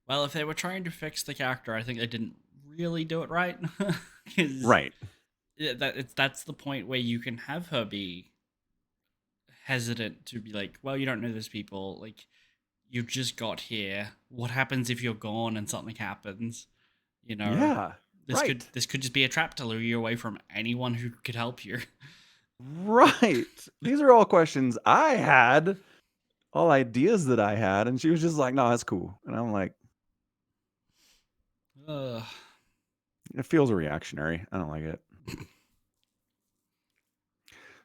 Well, if they were trying to fix the character, I think they didn't really do it right. Right. That's the point where you can have her be hesitant to be like, well, you don't know these people. Like, you just got here. What happens if you're gone and something happens? Yeah. This could just be a trap to lure you away from anyone who could help you. Right. These are all questions I had, all ideas that I had, and she was just like, no, that's cool. And I'm like, it feels reactionary. I don't like it.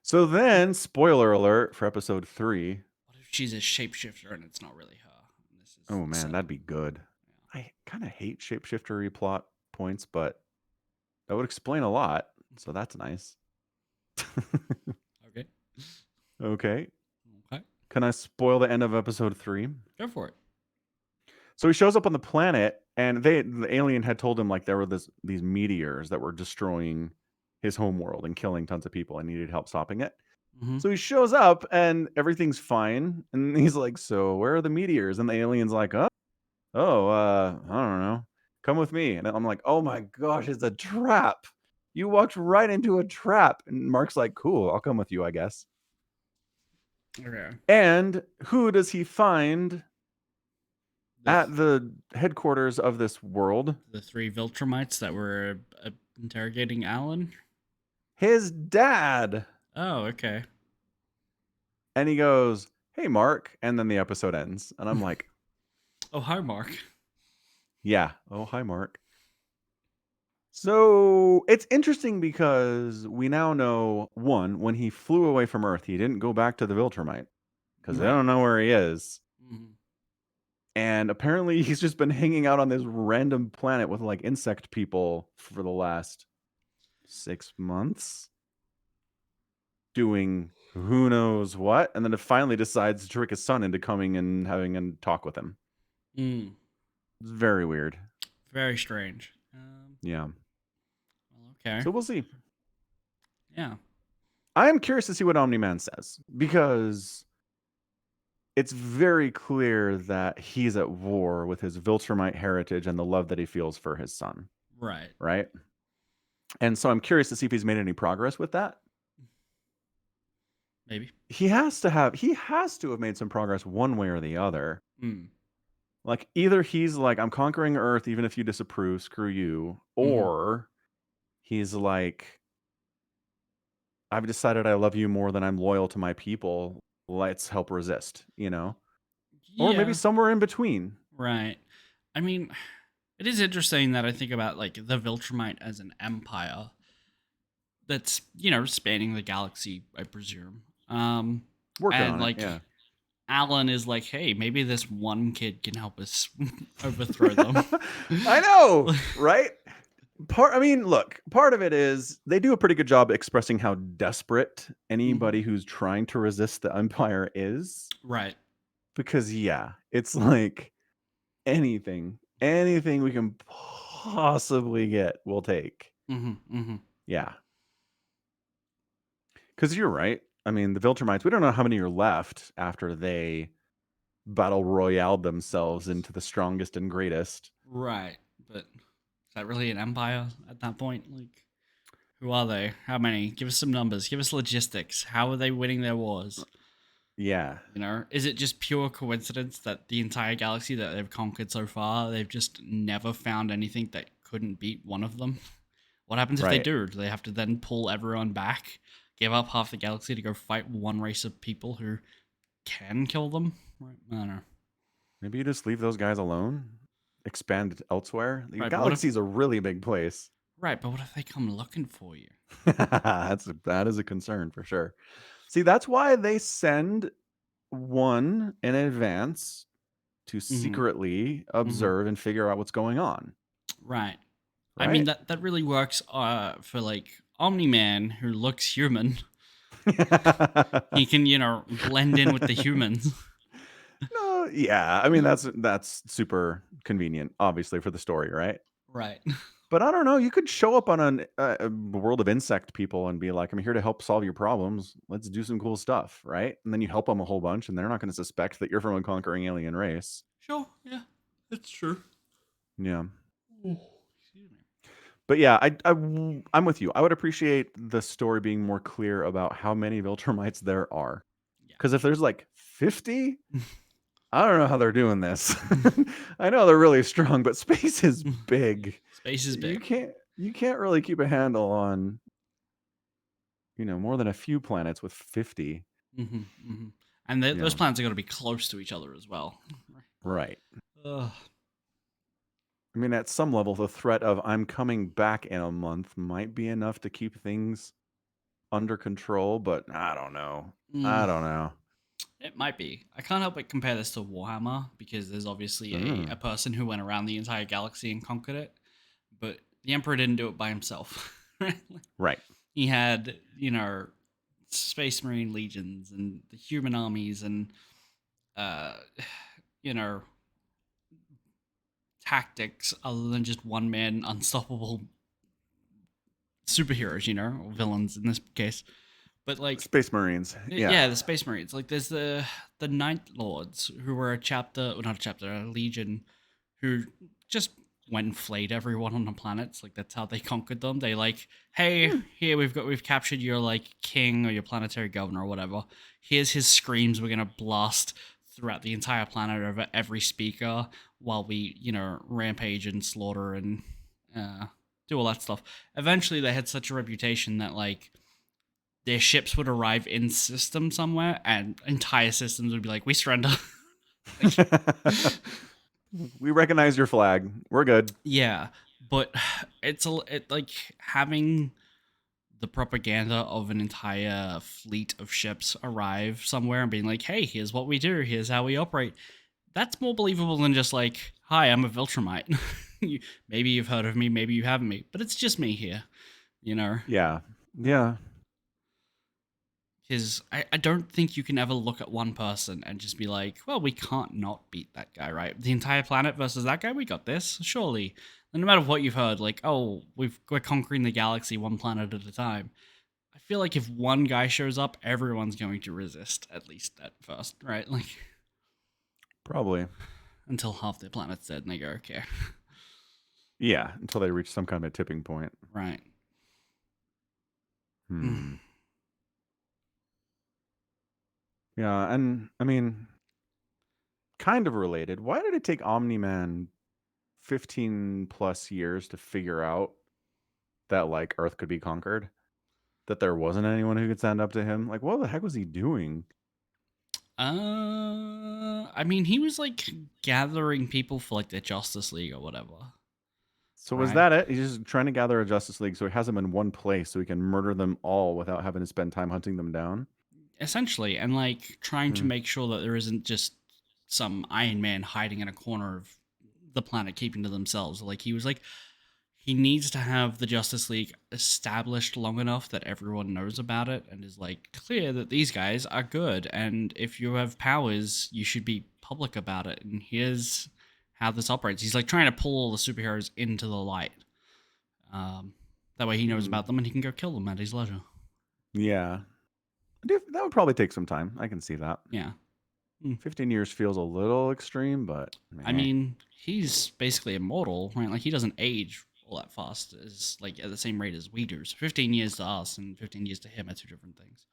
So then, spoiler alert for episode 3. What if she's a shapeshifter and it's not really her? Oh man, that'd be good. Yeah. I kind of hate shapeshifter plot points, but that would explain a lot. So that's nice. Okay. Okay. Can I spoil the end of episode 3? Go for it. So he shows up on the planet, and the alien had told him like there were these meteors that were destroying his home world and killing tons of people, and needed help stopping it. Mm-hmm. So he shows up, and everything's fine, and he's like, "So where are the meteors?" And the alien's like, I don't know. Come with me." And I'm like, "Oh my gosh, it's a trap. You walked right into a trap." And Mark's like, "Cool, I'll come with you, I guess." Okay. And who does he find at the headquarters of this world? The 3 Viltrumites that were interrogating Alan? His dad. Oh, okay. And he goes, "Hey, Mark." And then the episode ends. And I'm like, oh, hi, Mark. Yeah. Oh, hi, Mark. So it's interesting because we now know, one, when he flew away from Earth, he didn't go back to the Viltrumite because they don't know where he is. Mm-hmm. And apparently he's just been hanging out on this random planet with like insect people for the last 6 months, doing who knows what. And then it finally decides to trick his son into coming and having a talk with him. Mm. It's very weird. Very strange. Yeah. Well, okay. So we'll see. Yeah. I am curious to see what Omni-Man says, because it's very clear that he's at war with his Viltrumite heritage and the love that he feels for his son. Right. Right? And so I'm curious to see if he's made any progress with that. Maybe. He has to have made some progress one way or the other. Mm. Like, either he's like, "I'm conquering Earth even if you disapprove, screw you," or he's like, "I've decided I love you more than I'm loyal to my people. Let's help resist," you know? Or maybe somewhere in between. Right. I mean, it is interesting that I think about like the Viltrumite as an empire that's, spanning the galaxy, I presume. Working and on like it, yeah. Alan is like, "Hey, maybe this one kid can help us overthrow them." I know, right? Part of it is they do a pretty good job expressing how desperate anybody who's trying to resist the empire is. Right. Because it's like anything we can possibly get, we'll take. Yeah. Because you're right. I mean, the Viltrumites, we don't know how many are left after they battle royale themselves into the strongest and greatest. Right. But is that really an empire at that point? Like, who are they? How many? Give us some numbers. Give us logistics. How are they winning their wars? Yeah. Is it just pure coincidence that the entire galaxy that they've conquered so far, they've just never found anything that couldn't beat one of them? What happens if they do? Do they have to then pull everyone back, give up half the galaxy to go fight one race of people who can kill them? Right. I don't know. Maybe you just leave those guys alone, expand elsewhere. The Right, galaxy's a really big place. Right, but what if they come looking for you? That is a concern for sure. See, that's why they send one in advance to secretly observe and figure out what's going on. Right. I mean, that really works for like Omni-Man, who looks human. He can, blend in with the humans. No, yeah. I mean, that's super convenient, obviously, for the story, right? Right. But I don't know. You could show up on a world of insect people and be like, "I'm here to help solve your problems. Let's do some cool stuff," right? And then you help them a whole bunch, and they're not going to suspect that you're from a conquering alien race. Sure. Yeah, that's true. Yeah. Excuse me. But yeah, I'm with you. I would appreciate the story being more clear about how many Viltrumites there are. Because if there's like 50, I don't know how they're doing this. I know they're really strong, but space is big. Space is big. You can't really keep a handle on, more than a few planets with 50. And those planets are going to be close to each other as well. Right. Ugh. I mean, at some level, the threat of "I'm coming back in a month" might be enough to keep things under control, but I don't know. I don't know. It might be. I can't help but compare this to Warhammer, because there's obviously a person who went around the entire galaxy and conquered it, but the Emperor didn't do it by himself. Right. He had, Space Marine legions and the human armies and, tactics other than just one man unstoppable superheroes, or villains in this case. But like Space Marines. yeah, the Space Marines. Like there's the Night Lords who were a legion who just went and flayed everyone on the planets. Like that's how they conquered them. They like, hey, here we've captured your like king or your planetary governor or whatever. Here's his screams. We're gonna blast throughout the entire planet over every speaker while we, rampage and slaughter and do all that stuff. Eventually, they had such a reputation that like their ships would arrive in system somewhere, and entire systems would be like, "We surrender." We recognize your flag. We're good. Yeah, but it's like having the propaganda of an entire fleet of ships arrive somewhere and being like, "Hey, here's what we do. Here's how we operate." That's more believable than just like, "Hi, I'm a Viltrumite." Maybe you've heard of me, maybe you haven't me, but it's just me here, Yeah. Because I don't think you can ever look at one person and just be like, well, we can't not beat that guy, right? The entire planet versus that guy, we got this, surely. And no matter what you've heard, like, oh, we're conquering the galaxy one planet at a time. I feel like if one guy shows up, everyone's going to resist, at least at first, right? Like, probably. Until half the planet's dead and they go, okay. Yeah, until they reach some kind of a tipping point. Right. Yeah, and I mean, kind of related. Why did it take Omni-Man 15 plus years to figure out that like Earth could be conquered? That there wasn't anyone who could stand up to him? Like, what the heck was he doing? I mean, he was like gathering people for like the Justice League or whatever. So was that it? He's just trying to gather a Justice League so he has them in one place so he can murder them all without having to spend time hunting them down? Essentially, and like trying to make sure that there isn't just some Iron Man hiding in a corner of the planet keeping to themselves. Like he was like, he needs to have the Justice League established long enough that everyone knows about it and is like clear that these guys are good, and if you have powers you should be public about it, and here's how this operates. He's like trying to pull all the superheroes into the light, that way he knows about them and he can go kill them at his leisure. Yeah, that would probably take some time. I can see that. Yeah. 15 years feels a little extreme, but I mean, he's basically immortal, right? Like he doesn't age all that fast, as like at the same rate as we do. So 15 years to us and 15 years to him are two different things.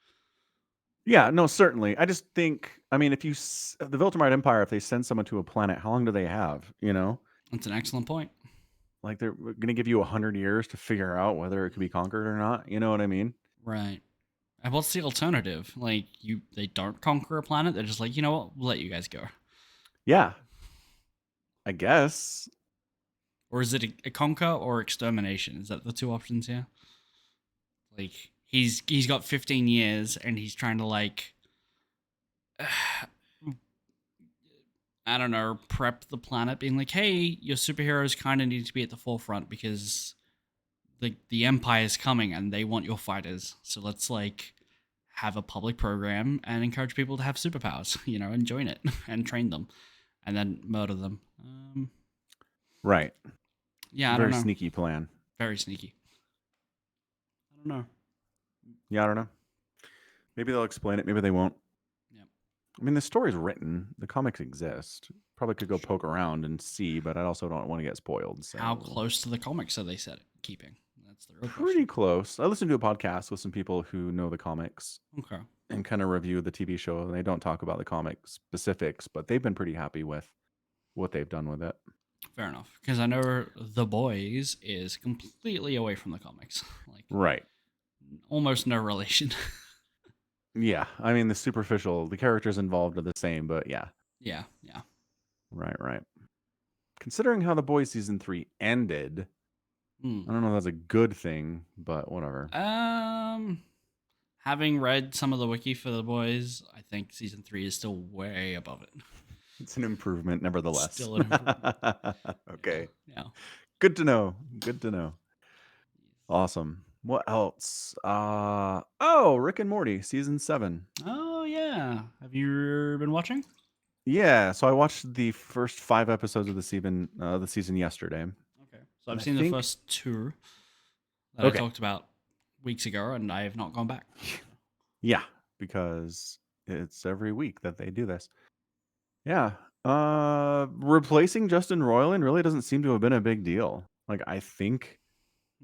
Yeah, no, certainly. I just think, I mean, if the Viltrumite Empire, if they send someone to a planet, how long do they have? That's an excellent point. Like they're going to give you 100 years to figure out whether it could be conquered or not. You know what I mean? Right. And what's the alternative? Like they don't conquer a planet. They're just like, you know what? We'll let you guys go. Yeah. I guess. Or is it a conquer or extermination? Is that the two options here? Like he's got 15 years and he's trying to like I don't know, prep the planet, being like, hey, your superheroes kind of need to be at the forefront because the Empire is coming and they want your fighters. So let's like have a public program and encourage people to have superpowers, and join it and train them and then murder them. Right. Yeah, I don't know. Very sneaky plan. Very sneaky. I don't know. Yeah, I don't know. Maybe they'll explain it. Maybe they won't. Yep. I mean, the story's written. The comics exist. Probably could go poke around and see, but I also don't want to get spoiled. So. How close to the comics are they keeping? That's the real Pretty close. I listened to a podcast with some people who know the comics. Okay. And kind of review the TV show. And they don't talk about the comic specifics, but they've been pretty happy with what they've done with it. Fair enough. Because I know The Boys is completely away from the comics. Like, right. Almost no relation. Yeah. I mean, the characters involved are the same, but yeah. Yeah. Right. Considering how The Boys season 3 ended, I don't know if that's a good thing, but whatever. Having read some of the wiki for The Boys, I think season 3 is still way above it. It's an improvement, nevertheless. Still an improvement. Okay. Yeah. Good to know. Awesome. What else? Rick and Morty season 7. Oh yeah. Have you been watching? Yeah, so I watched the first 5 episodes of the season yesterday. Okay. So And I've I seen the think first 2 that I okay. talked about weeks ago, and I have not gone back. Yeah, because it's every week that they do this. Yeah. Replacing Justin Roiland really doesn't seem to have been a big deal. Like I think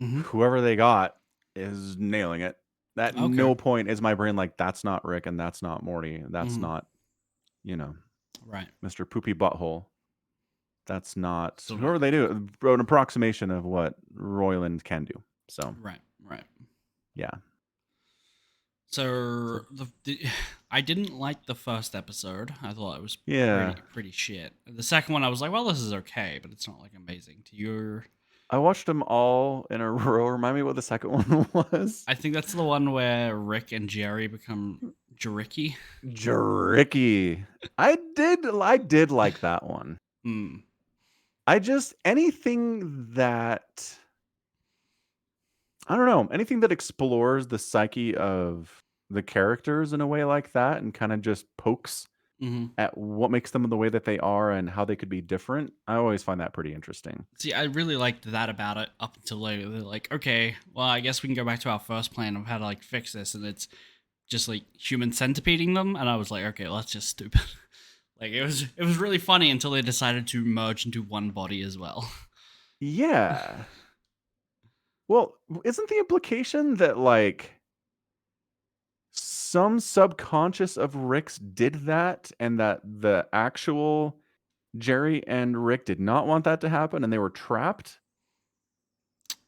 Mm-hmm. whoever they got is nailing it. At Okay. no point is my brain like that's not Rick and that's not Morty. That's Mm-hmm. not, you know, Right. Mr. Poopy Butthole. That's not Still not whoever they do. An approximation of what Roiland can do. So right. Right. yeah. So So I didn't like the first episode. I thought it was yeah. pretty shit. The second one, I was like, well, this is okay, but it's not like amazing. To your, I watched them all in a row. Remind me what the second one was. I think that's the one where Rick and Jerry become Jericky. Jericky. I did like that one. Hmm. I just anything that I don't know, anything that explores the psyche of the characters in a way like that and kind of just pokes Mm-hmm. at what makes them the way that they are and how they could be different. I always find that pretty interesting. See, I really liked that about it up until later. They're like, okay, well, I guess we can go back to our first plan of how to like fix this, and it's just like human centipeding them. And I was like, okay, well, that's just stupid. Like it was really funny until they decided to merge into one body as well. Yeah. Well, isn't the implication that like some subconscious of Rick's did that and that the actual Jerry and Rick did not want that to happen and they were trapped?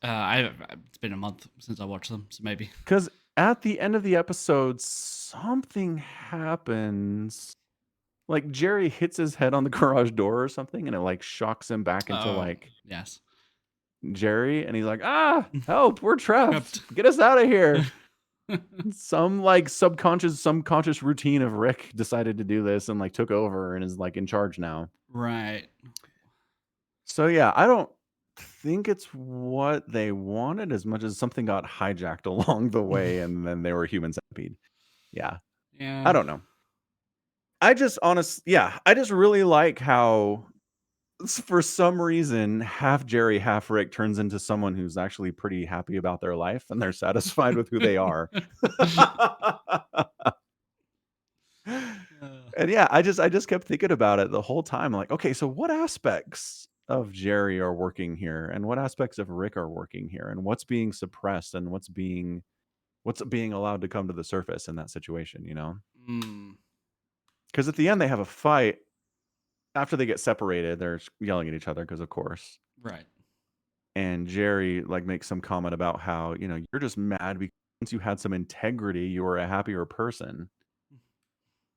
It's been a month since I watched them, so maybe. Because at the end of the episode, something happens. Like Jerry hits his head on the garage door or something, and it like shocks him back into Oh, like yes. Jerry, and he's like, "Ah, help! We're trapped! Trapped. Get us out of here!" Some like subconscious routine of Rick decided to do this and like took over and is like in charge now. Right. So yeah, I don't think it's what they wanted as much as something got hijacked along the way, and then they were human centipede. Yeah, I Yeah. don't know. I just really like how for some reason half Jerry, half Rick turns into someone who's actually pretty happy about their life and they're satisfied with who they are. And yeah, I just kept thinking about it the whole time. Like, okay, so what aspects of Jerry are working here, and what aspects of Rick are working here, and what's being suppressed, and what's being allowed to come to the surface in that situation, you know? Mm, Because at the end they have a fight after they get separated. They're yelling at each other because, of course. right. And Jerry like makes some comment about how you're just mad because once you had some integrity, you were a happier person.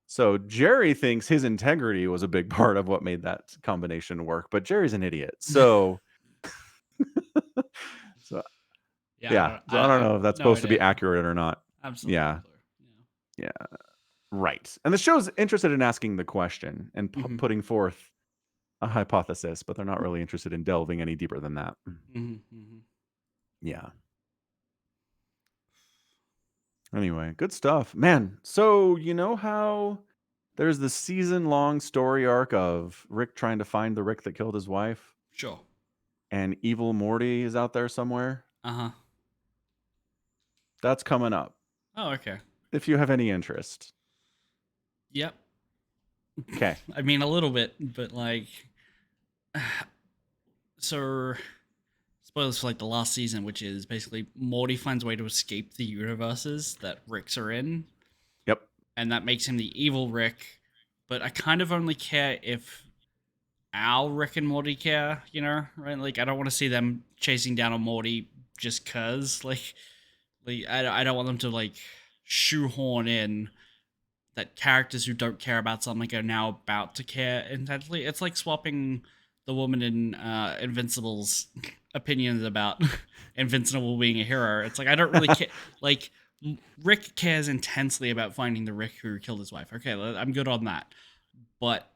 So Jerry thinks his integrity was a big part of what made that combination work, but Jerry's an idiot. So, so yeah. So I don't I know if that's no supposed to be idea. accurate or not. Absolutely Yeah. clear. Yeah. Right. And the show's interested in asking the question and Yeah. Mm-hmm. putting forth a hypothesis, but they're not really interested in delving any deeper than that. Mm-hmm. Mm-hmm. Yeah. Anyway, good stuff. Man, so you know how there's the season-long story arc of Rick trying to find the Rick that killed his wife, Sure. and evil Morty is out there somewhere? Uh-huh. That's coming up. Oh, okay. If you have any interest. Yep. Okay. I mean, a little bit, but like, so spoilers for like the last season, which is basically Morty finds a way to escape the universes that Ricks are in, Yep. and that makes him the evil Rick. But I kind of only care if our Rick and Morty care, right? Like, I don't want to see them chasing down a Morty just cause, like I don't want them to like shoehorn in that characters who don't care about something are now about to care intensely. It's like swapping the woman in Invincible's opinions about Invincible being a hero. It's like I don't really care. Like Rick cares intensely about finding the Rick who killed his wife. Okay, I'm good on that. But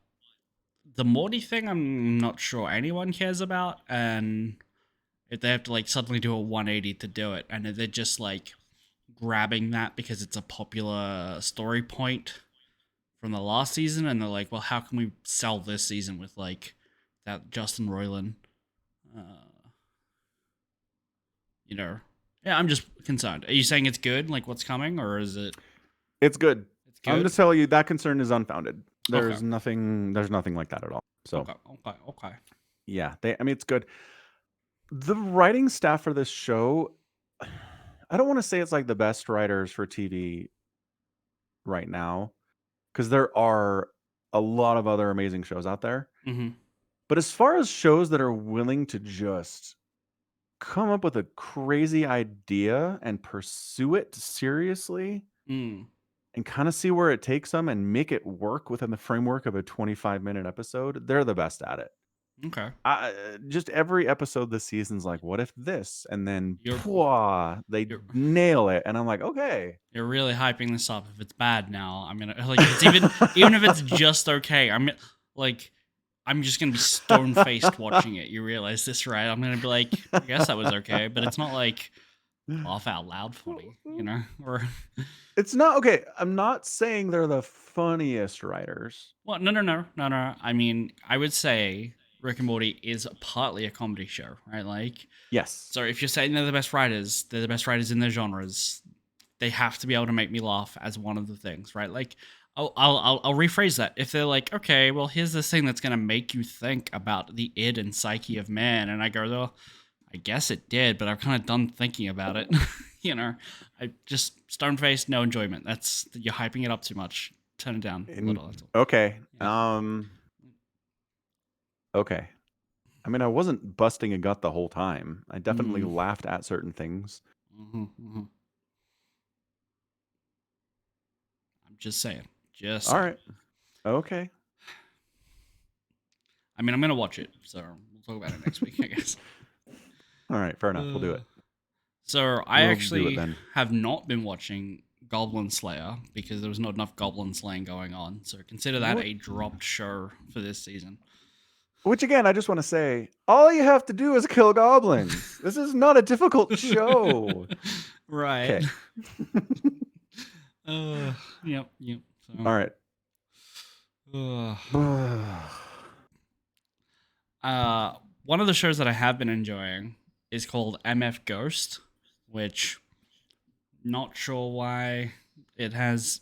the Morty thing, I'm not sure anyone cares about, and if they have to like suddenly do a 180 to do it, and they're just like grabbing that because it's a popular story point from the last season, and they're like, well, how can we sell this season with like that Justin Roiland? You know, yeah, I'm just concerned. Are you saying it's good, like what's coming, or is it? It's good. It's good. I'm just telling you that concern is unfounded. There's Okay. nothing like that at all. So Okay. yeah, I mean, it's good. The writing staff for this show, I don't want to say it's like the best writers for TV right now, because there are a lot of other amazing shows out there. Mm-hmm. But as far as shows that are willing to just come up with a crazy idea and pursue it seriously and kind of see where it takes them and make it work within the framework of a 25-minute episode, they're the best at it. Okay. Just every episode this season's like, what if this? And then they You're- nail it. And I'm like, okay. You're really hyping this up. If it's bad now, I'm gonna like. If it's even if it's just okay, I'm just gonna be stone faced watching it. You realize this, right? I'm gonna be like, I guess that was okay, but it's not like laugh out loud funny, you know? Or It's not okay. I'm not saying they're the funniest writers. well, no. I mean, I would say Rick and Morty is partly a comedy show, right? Like, Yes. so if you're saying they're the best writers in their genres. They have to be able to make me laugh as one of the things, right? Like, I'll rephrase that. If they're like, okay, well, here's this thing that's gonna make you think about the id and psyche of man, and I go, well, I guess it did, but I'm kind of done thinking about it. You know, I just stone faced, no enjoyment. You're hyping it up too much. Turn it down a little. Okay. Yeah. Okay. I mean, I wasn't busting a gut the whole time. I definitely laughed at certain things. I'm just saying. All right. Okay. I mean, I'm gonna watch it, so we'll talk about it next week, I guess. All right, fair enough. We'll do it. So I We'll actually have not been watching Goblin Slayer because there was not enough goblin slaying going on. So consider that a dropped show for this season. Which again, I just want to say, all you have to do is kill goblins. This is not a difficult show. Right. Yep. So, all right. One of the shows that I have been enjoying is called MF Ghost, which not sure why it has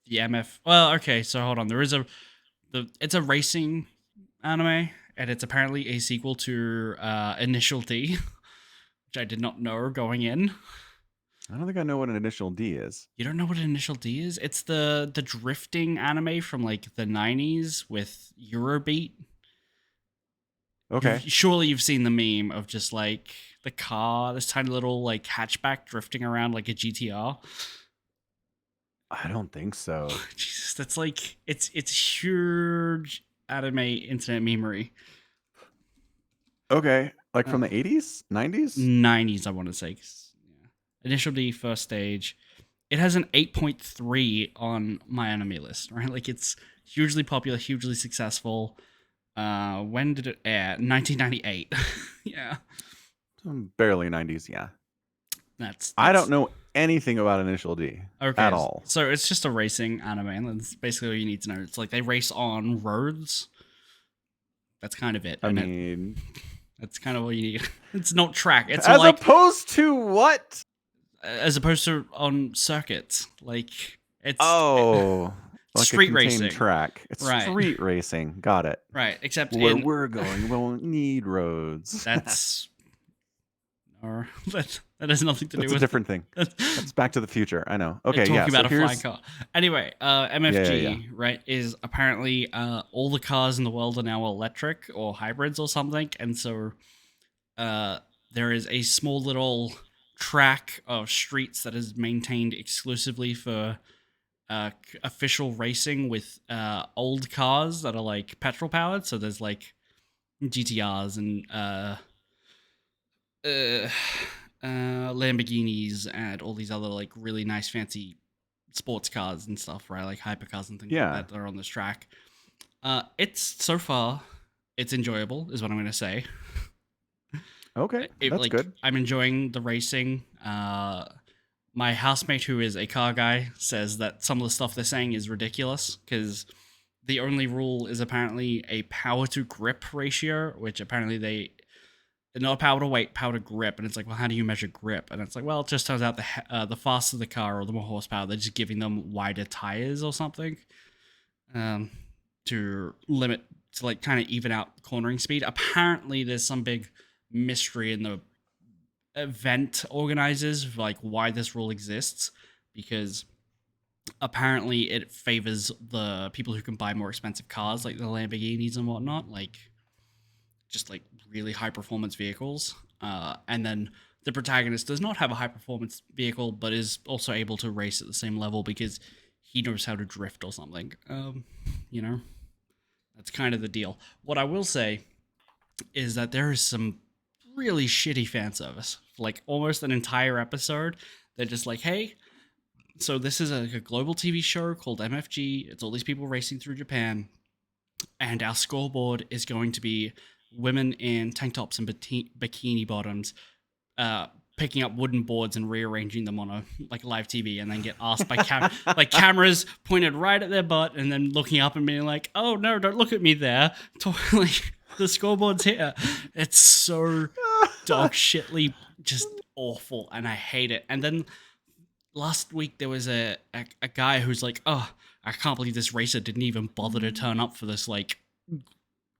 the MF. Well, okay, so hold on. It's a racing anime, and it's apparently a sequel to Initial D, which I did not know going in. I don't think I know what an Initial D is. You don't know what an Initial D is? It's the drifting anime from like the 90s with Eurobeat. Okay. Surely you've seen the meme of just like the car, this tiny little like hatchback drifting around like a GTR. I don't think so. Jesus, that's like it's huge anime internet memery. Okay, like from the 80s, 90s, 90s, I want to say. Yeah. Initial D, first stage. It has an 8.3 on my anime list, right? Like it's hugely popular, hugely successful. When did it air? 1998. Yeah. Barely 90s, yeah. That's I don't know anything about Initial D at all. So it's just a racing anime, and that's basically all you need to know. It's like they race on roads. That's kind of it. I mean, that's kind of all you need. It's not track. It's as like, opposed to what? As opposed to on circuits. Like it's like street a racing track. It's right. Street racing. Got it. Right. Except where we're going, we won't need roads. That's or that has nothing to do with a different thing. That's Back to the Future. I know. Okay, talking about a flying car. Anyway, MFG, right, is apparently all the cars in the world are now electric or hybrids or something, and so there is a small little track of streets that is maintained exclusively for official racing with old cars that are like petrol powered. So there's like GTRs and Lamborghinis and all these other like really nice fancy sports cars and stuff, right? Like hypercars and things like that are on this track. It's enjoyable, is what I'm going to say. Okay, that's like, good. I'm enjoying the racing. my housemate, who is a car guy, says that some of the stuff they're saying is ridiculous because the only rule is apparently a power to grip ratio, which apparently not power to weight, power to grip. And it's like, well, how do you measure grip? And it's like, well, it just turns out the faster the car or the more horsepower, they're just giving them wider tires or something to limit, to like kind of even out cornering speed. Apparently, there's some big mystery in the event organizers, like why this rule exists, because apparently it favors the people who can buy more expensive cars, like the Lamborghinis and whatnot, like just like really high performance vehicles. And then the protagonist does not have a high performance vehicle, but is also able to race at the same level because he knows how to drift or something. You know, that's kind of the deal. What I will say is that there is some really shitty fan service, like almost an entire episode. They're just like, hey, so this is a global TV show called MFG. It's all these people racing through Japan, and our scoreboard is going to be women in tank tops and bikini bottoms picking up wooden boards and rearranging them on a like live TV, and then get asked by like cameras pointed right at their butt, and then looking up and being like, "Oh no, don't look at me there." Like the scoreboard's here. It's so dog shitly just awful, and I hate it. And then last week there was a guy who's like, "Oh, I can't believe this racer didn't even bother to turn up for this like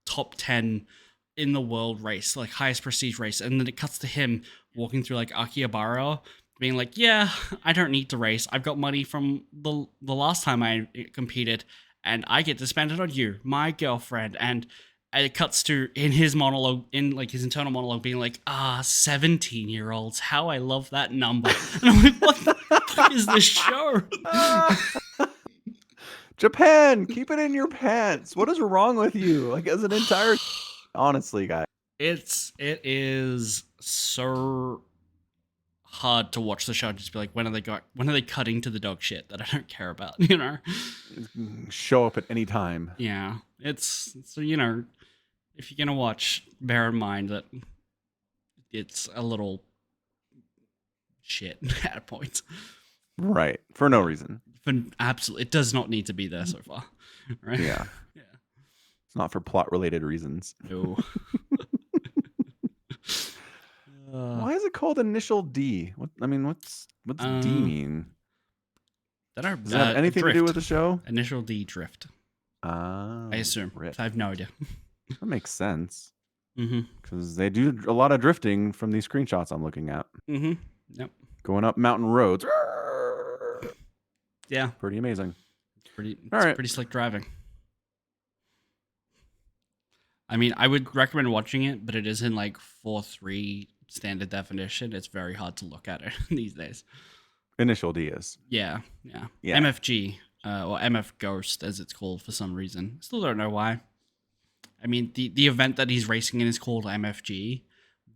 top 10 in the world race, like highest prestige race." And then it cuts to him walking through like Akihabara being like, "Yeah, I don't need to race. I've got money from the last time I competed, and I get to spend it on you, my girlfriend." And it cuts to in his monologue, in like his internal monologue, being like, 17-year-olds, how I love that number. And I'm like, what the fuck is this show? Japan, keep it in your pants. What is wrong with you? Like, as an entire, honestly, guys. It is so hard to watch the show and just be like, when are they cutting to the dog shit that I don't care about, you know? Show up at any time. Yeah. It's so, you know, if you're gonna watch, bear in mind that it's a little shit at a point. Right. For no reason. Absolutely, it does not need to be there so far. Right? Yeah. Yeah. It's not for plot related reasons. No. Why is it called Initial D? What's D mean? Does it have anything to do with the show? Initial D drift. I assume. I have no idea. That makes sense. Mm-hmm. Because they do a lot of drifting from these screenshots I'm looking at. Mm-hmm. Yep. Going up mountain roads. Yeah. Pretty amazing. Pretty slick driving. I mean, I would recommend watching it, but it is in like 4:3 standard definition. It's very hard to look at it these days. Initial D is. Yeah. MFG, or MF Ghost, as it's called for some reason. Still don't know why. I mean, the event that he's racing in is called MFG,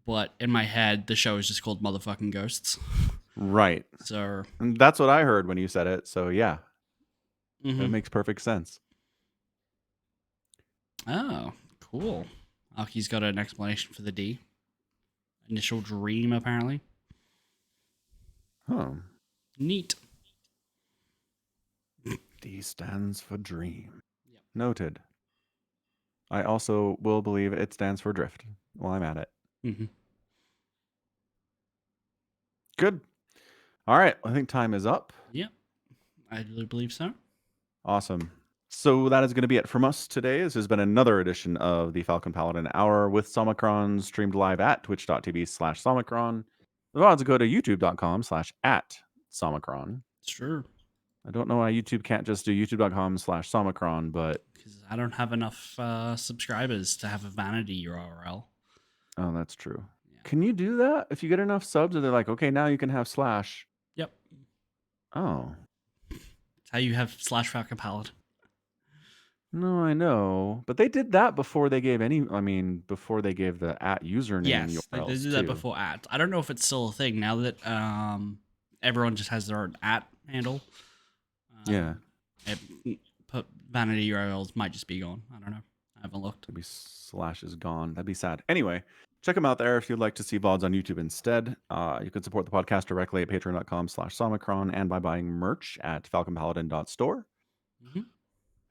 but in my head, the show is just called Motherfucking Ghosts. Right. So and that's what I heard when you said it. So yeah, mm-hmm. It makes perfect sense. Oh, cool. Aki's got an explanation for the D. Initial dream, apparently. Oh. Neat. D stands for dream. Yep. Noted. I also will believe it stands for drift while I'm at it. Mm-hmm. Good. All right. I think time is up. Yep. I do believe so. Awesome. So that is going to be it from us today. This has been another edition of the Falcon Paladin Hour with Somicron, streamed live at twitch.tv/Somicron. The VODs go to youtube.com/@Somicron. Sure. I don't know why YouTube can't just do youtube.com/Somicron, but... Because I don't have enough subscribers to have a vanity URL. Oh, that's true. Yeah. Can you do that? If you get enough subs, and they're like, okay, now you can have /. Yep. Oh. That's how you have /Falcon Paladin. No, I know. But they did that before they gave before they gave the @username. Yes, they did that before @. I don't know if it's still a thing now that everyone just has their own @handle. Yeah. Vanity URLs might just be gone. I don't know. I haven't looked. Maybe Slash is gone. That'd be sad. Anyway, check them out there if you'd like to see VODs on YouTube instead. You can support the podcast directly at patreon.com/Somicron and by buying merch at falconpaladin.store. Mm-hmm.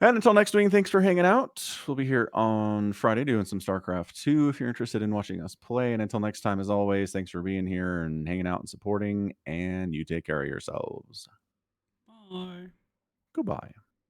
And until next week, thanks for hanging out. We'll be here on Friday doing some StarCraft 2 if you're interested in watching us play. And until next time, as always, thanks for being here and hanging out and supporting. And you take care of yourselves. Bye. Goodbye.